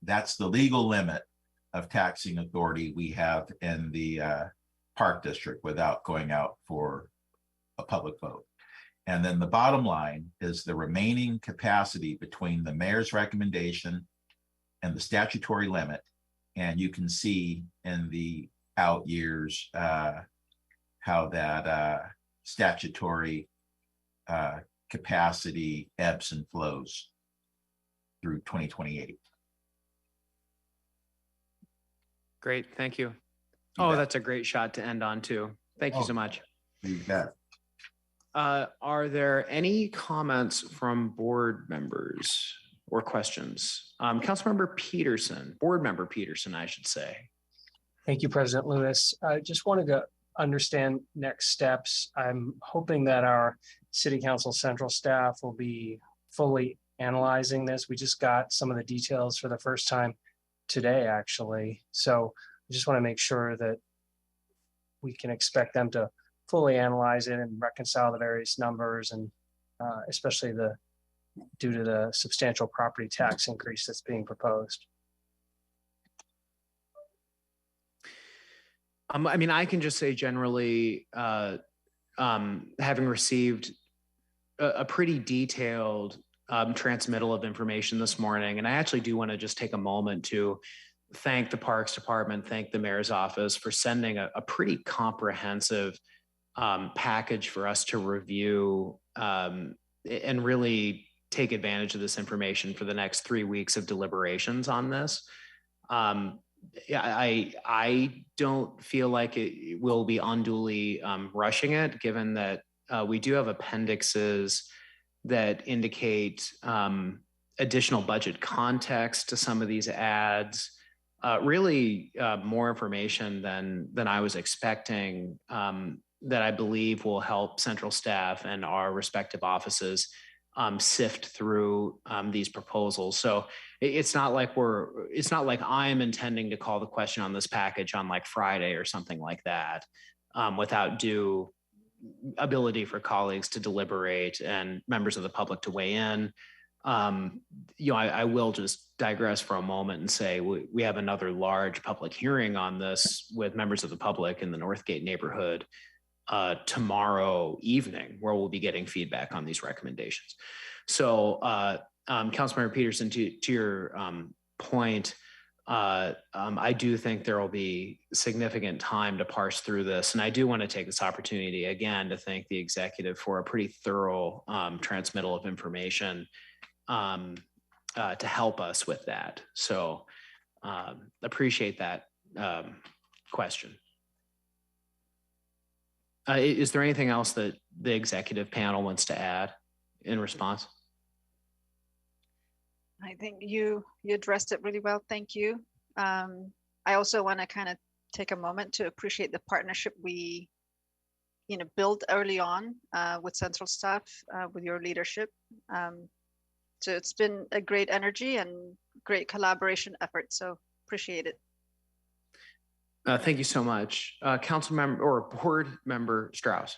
that's the legal limit of taxing authority we have in the park district without going out for a public vote. And then the bottom line is the remaining capacity between the mayor's recommendation and the statutory limit And you can see in the out years how that statutory capacity ebbs and flows through 2028. Great, thank you. You Oh, bet. that's a great shot to end on too. Thank you so much. You bet. Are there any comments from board members or questions? Councilmember Peterson, board member Peterson, I should say. Thank you, President Lewis. I just wanted to understand next steps. I'm hoping that our City Council Central staff will be fully analyzing this. We just got some of the details for the first time today, actually. So I just want to make sure that we can expect them to fully analyze it and reconcile the various numbers, and especially due to the substantial property tax increase that's being proposed. I mean, I can just say generally, having received a pretty detailed transmittal of information this morning, and I actually do want to just take a moment to thank the Parks Department, thank the Mayor's Office for sending a pretty comprehensive package for us to review and really take advantage of this information for the next 3 weeks of deliberations on this. I don't feel like it will be unduly rushing it, given that we do have appendixes that indicate additional budget context to some of these ads. Really more information than I was expecting that I believe will help central staff and our respective offices sift through these proposals. So it's not like I'm intending to call the question on this package on like Friday or something like that without due ability for colleagues to deliberate and members of the public to weigh in. I will just digress for a moment and say we have another large public hearing on this with members of the public in the Northgate neighborhood tomorrow evening, where we'll be getting feedback on these recommendations. So Councilmember Peterson, to your point, I do think there will be significant time to parse through this. And I do want to take this opportunity again to thank the executive for a pretty thorough transmittal of information to help us with that. So appreciate that question. Is there anything else that the executive panel wants to add in response? I think you addressed it really well. Thank you. I also want to kind of take a moment to appreciate the partnership we built early on with central staff, with your leadership. So it's been a great energy and great collaboration effort. So appreciate it. Thank you so much. Council member or board member Strauss.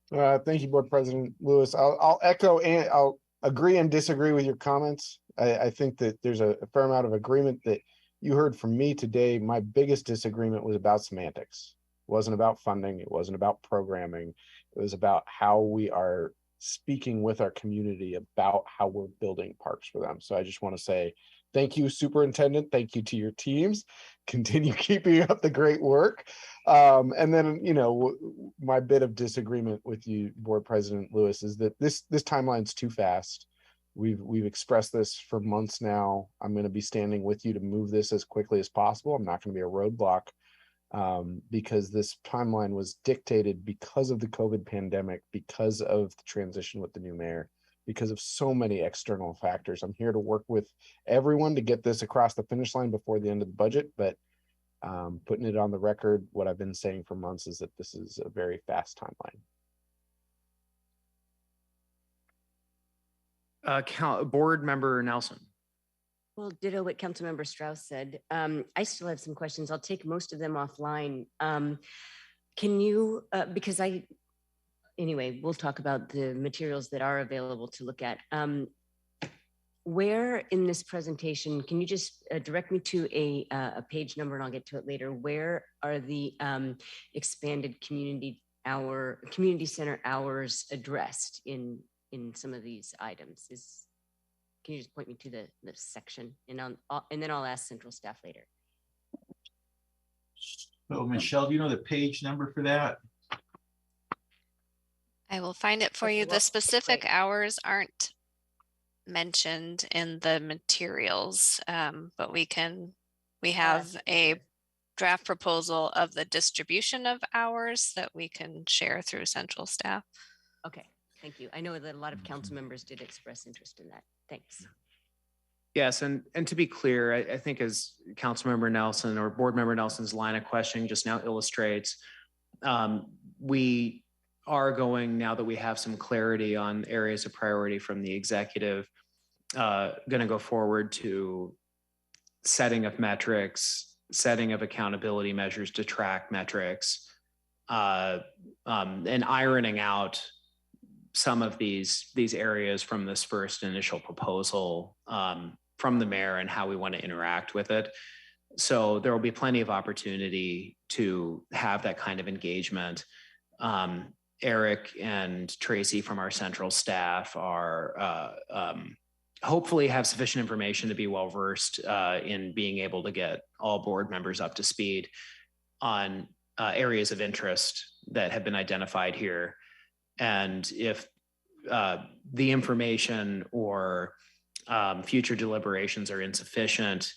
Thank you, Board President Lewis. I'll echo and I'll agree and disagree with your comments. I think that there's a fair amount of agreement that you heard from me today. My biggest disagreement was about semantics. It wasn't about funding. It wasn't about programming. It was about how we are speaking with our community about how we're building parks for them. So I just want to say thank you, Superintendent. Thank you to your teams. Continue keeping up the great work. And then, my bit of disagreement with you, Board President Lewis, is that this timeline's too fast. We've expressed this for months now. I'm going to be standing with you to move this as quickly as possible. I'm not going to be a roadblock because this timeline was dictated because of the COVID pandemic, because of the transition with the new mayor, because of so many external factors. I'm here to work with everyone to get this across the finish line before the end of the budget, but putting it on the record, what I've been saying for months is that this is a very fast timeline. Board member Nelson. Well, ditto what Councilmember Strauss said. I still have some questions. I'll take most of them offline. Can you, anyway, we'll talk about the materials that are available to look at. Where in this presentation, can you just direct me to a page number, and I'll get to it later. Where are the expanded community center hours addressed in some of these items? can you just point me to the section and then I'll ask central staff later. So Michelle, do you know the page number for that? I will find it for you. The specific hours aren't mentioned in the materials, but we have a draft proposal of the distribution of hours that we can share through central staff. Okay, thank you. I know that a lot of council members did express interest in that. Thanks. Yes, and to be clear, I think as Councilmember Nelson or Board Member Nelson's line of questioning just now illustrates, we are going, now that we have some clarity on areas of priority from the executive, going to go forward to setting of metrics, setting of accountability measures to track metrics, and ironing out some of these areas from this first initial proposal from the mayor and how we want to interact with it. So there will be plenty of opportunity to have that kind of engagement. Eric and Tracy from our central staff are hopefully have sufficient information to be well versed in being able to get all board members up to speed on areas of interest that have been identified here. And if the information or future deliberations are insufficient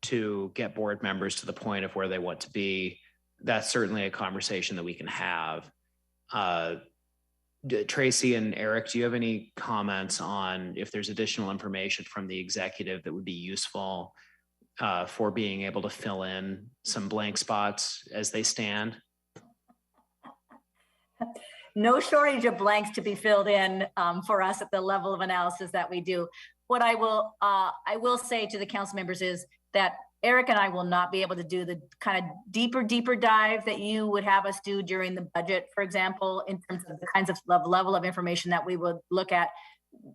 to get board members to the point of where they want to be, that's certainly a conversation that we can have. Tracy and Eric, do you have any comments on if there's additional information from the executive that would be useful for being able to fill in some blank spots as they stand? No shortage of blanks to be filled in for us at the level of analysis that we do. What I will say to the council members is that Eric and I will not be able to do the kind of deeper dive that you would have us do during the budget, for example, in terms of the kinds of level of information that we would look at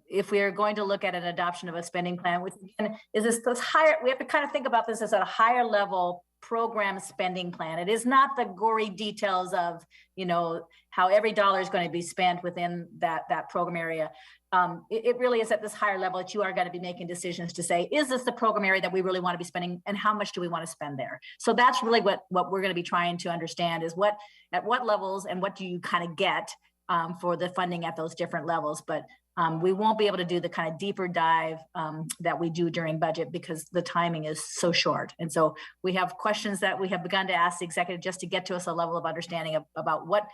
if we are going to look at an adoption of a spending plan, which again is this higher, we have to kind of think about this as a higher level program spending plan. It is not the gory details of, you know, how every dollar is going to be spent within that program area. It really is at this higher level that you are going to be making decisions to say, is this the program area that we really want to be spending, and how much do we want to spend there? So that's really what we're going to be trying to understand is at what levels and what do you kind of get for the funding at those different levels. But we won't be able to do the kind of deeper dive that we do during budget because the timing is so short. And so we have questions that we have begun to ask the executive just to get to us a level of understanding about what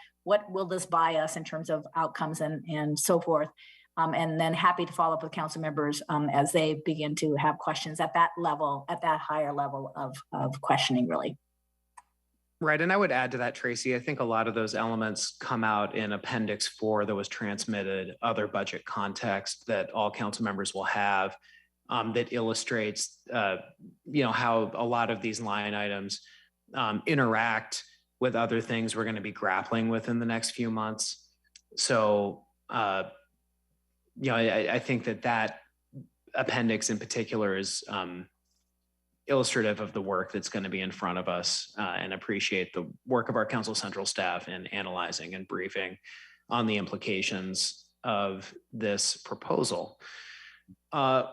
will this buy us in terms of outcomes and so forth. And then happy to follow up with council members as they begin to have questions at that level, at that higher level of questioning, really. Right, and I would add to that, Tracy, I think a lot of those elements come out in Appendix 4 that was transmitted, other budget context that all council members will have that illustrates, how a lot of these line items interact with other things we're going to be grappling with in the next few months. So, I think that appendix in particular is illustrative of the work that's going to be in front of us, and appreciate the work of our council central staff in analyzing and briefing on the implications of this proposal.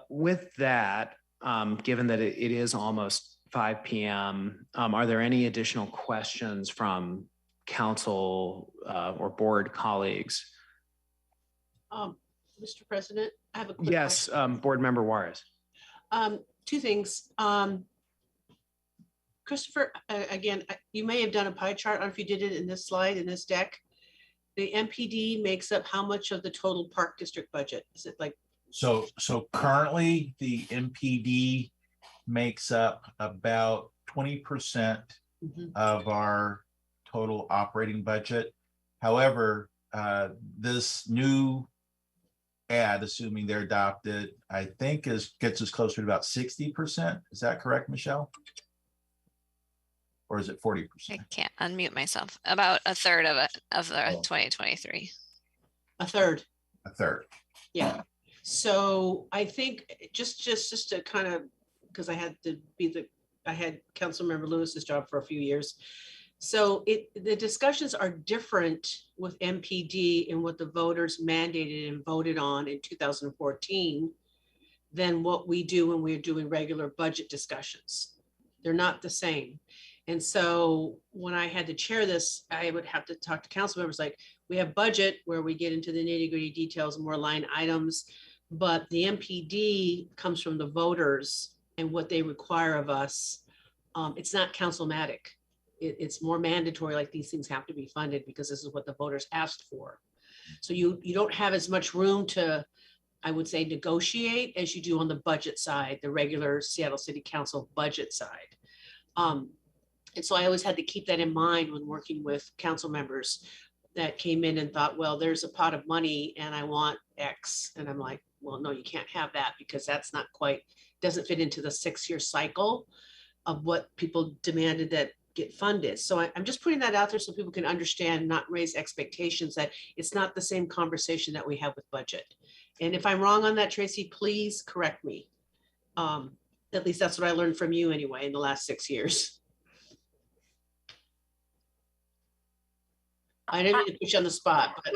With that, given that it is almost 5 p.m., are there any additional questions from council or board colleagues? Mr. President, I have a quick yes, question. Board Member Juarez. Two things. Christopher, again, you may have done a pie chart. I don't know if you did it in this slide, in this deck. The MPD makes up how much of the total park district budget? Is it like? So currently the MPD makes up about 20% of our total operating budget. However, this new add, assuming they're adopted, I think gets us closer to about 60%. Is that correct, Michelle? Or is it 40%? I can't unmute myself. About a third of the 2023. A third. A third. Yeah. So I think just to kind of, because I had Councilmember Lewis's job for a few years. So the discussions are different with MPD and what the voters mandated and voted on in 2014 than what we do when we're doing regular budget discussions. They're not the same. And so when I had to chair this, I would have to talk to council members like, we have budget where we get into the nitty gritty details, more line items, but the MPD comes from the voters and what they require of us. It's not councilmatic. It's more mandatory, like these things have to be funded because this is what the voters asked for. So you don't have as much room to, I would say, negotiate as you do on the budget side, the regular Seattle City Council budget side. And so I always had to keep that in mind when working with council members that came in and thought, well, there's a pot of money and I want X. And I'm like, well, no, you can't have that because that's not quite, doesn't fit into the 6-year cycle of what people demanded that get funded. So I'm just putting that out there so people can understand, not raise expectations, that it's not the same conversation that we have with budget. And if I'm wrong on that, Tracy, please correct me. At least that's what I learned from you anyway in the last 6 years. I didn't mean to put you on the spot, but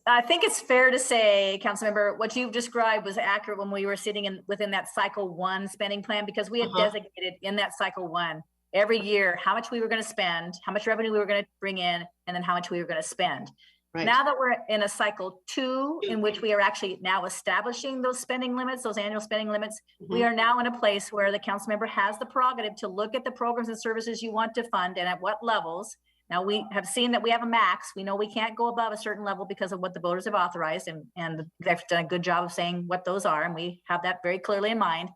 I think it's fair to say, Councilmember, what you've described was accurate when we were sitting within that cycle 1 spending plan, because we had designated in that cycle 1 every year how much we were going to spend, how much revenue we were going to bring in, and then how much we were going to spend. Right. Now that we're in a cycle 2, in which we are actually now establishing those spending limits, those annual spending limits, we are now in a place where the council member has the prerogative to look at the programs and services you want to fund and at what levels. Now we have seen that we have a max. We know we can't go above a certain level because of what the voters have authorized, and they've done a good job of saying what those are, and we have that very clearly in mind.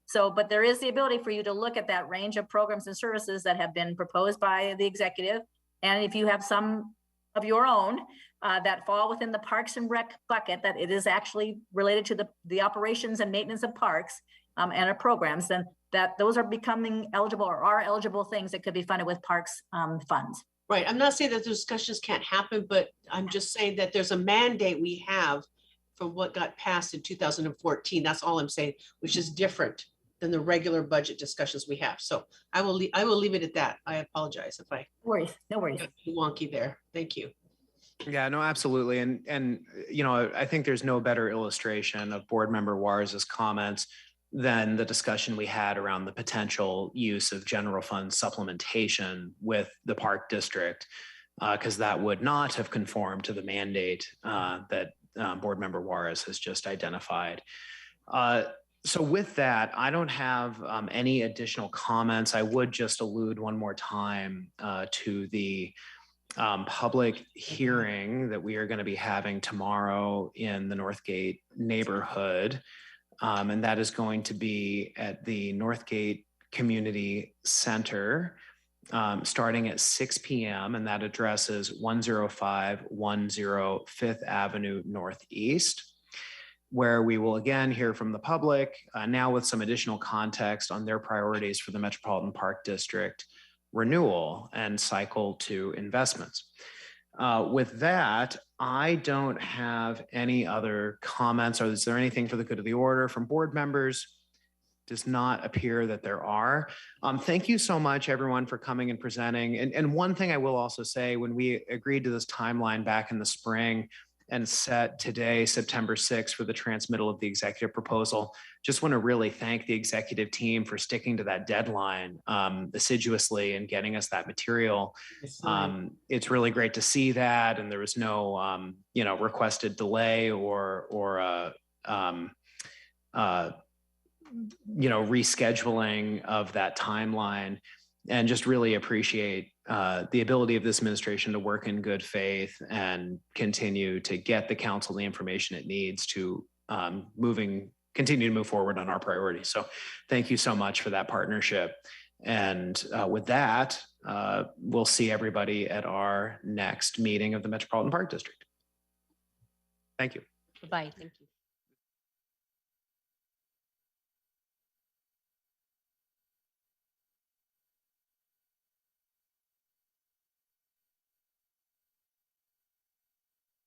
So, but there is the ability for you to look at that range of programs and services that have been proposed by the executive. And if you have some of your own that fall within the Parks and Rec bucket, that it is actually related to the operations and maintenance of parks and our programs, then that those are becoming eligible or are eligible things that could be funded with parks funds. Right. I'm not saying that the discussions can't happen, but I'm just saying that there's a mandate we have from what got passed in 2014. That's all I'm saying, which is different than the regular budget discussions we have. So I will leave it at that. I apologize if I no worries. got wonky there. Thank you. Yeah, no, absolutely. And you know, I think there's no better illustration of Board Member Juarez's comments than the discussion we had around the potential use of general fund supplementation with the Park District, because that would not have conformed to the mandate that Board Member Juarez has just identified. So with that, I don't have any additional comments. I would just allude one more time to the public hearing that we are going to be having tomorrow in the Northgate neighborhood. And that is going to be at the Northgate Community Center starting at 6 p.m. And that address is 10510 Fifth Avenue Northeast, where we will again hear from the public now with some additional context on their priorities for the Metropolitan Park District renewal and cycle 2 investments. With that, I don't have any other comments. Or is there anything for the good of the order from board members? Does not appear that there are. Thank you so much, everyone, for coming and presenting. And one thing I will also say, when we agreed to this timeline back in the spring and set today, September 6th, for the transmittal of the executive proposal, just want to really thank the executive team for sticking to that deadline assiduously and getting us that material. It's really great to see that, and there was no requested delay or rescheduling of that timeline, and just really appreciate the ability of this administration to work in good faith and continue to get the council the information it needs to continue to move forward on our priorities. So thank you so much for that partnership. And with that, we'll see everybody at our next meeting of the Metropolitan Park District. Thank you. Bye. Thank you.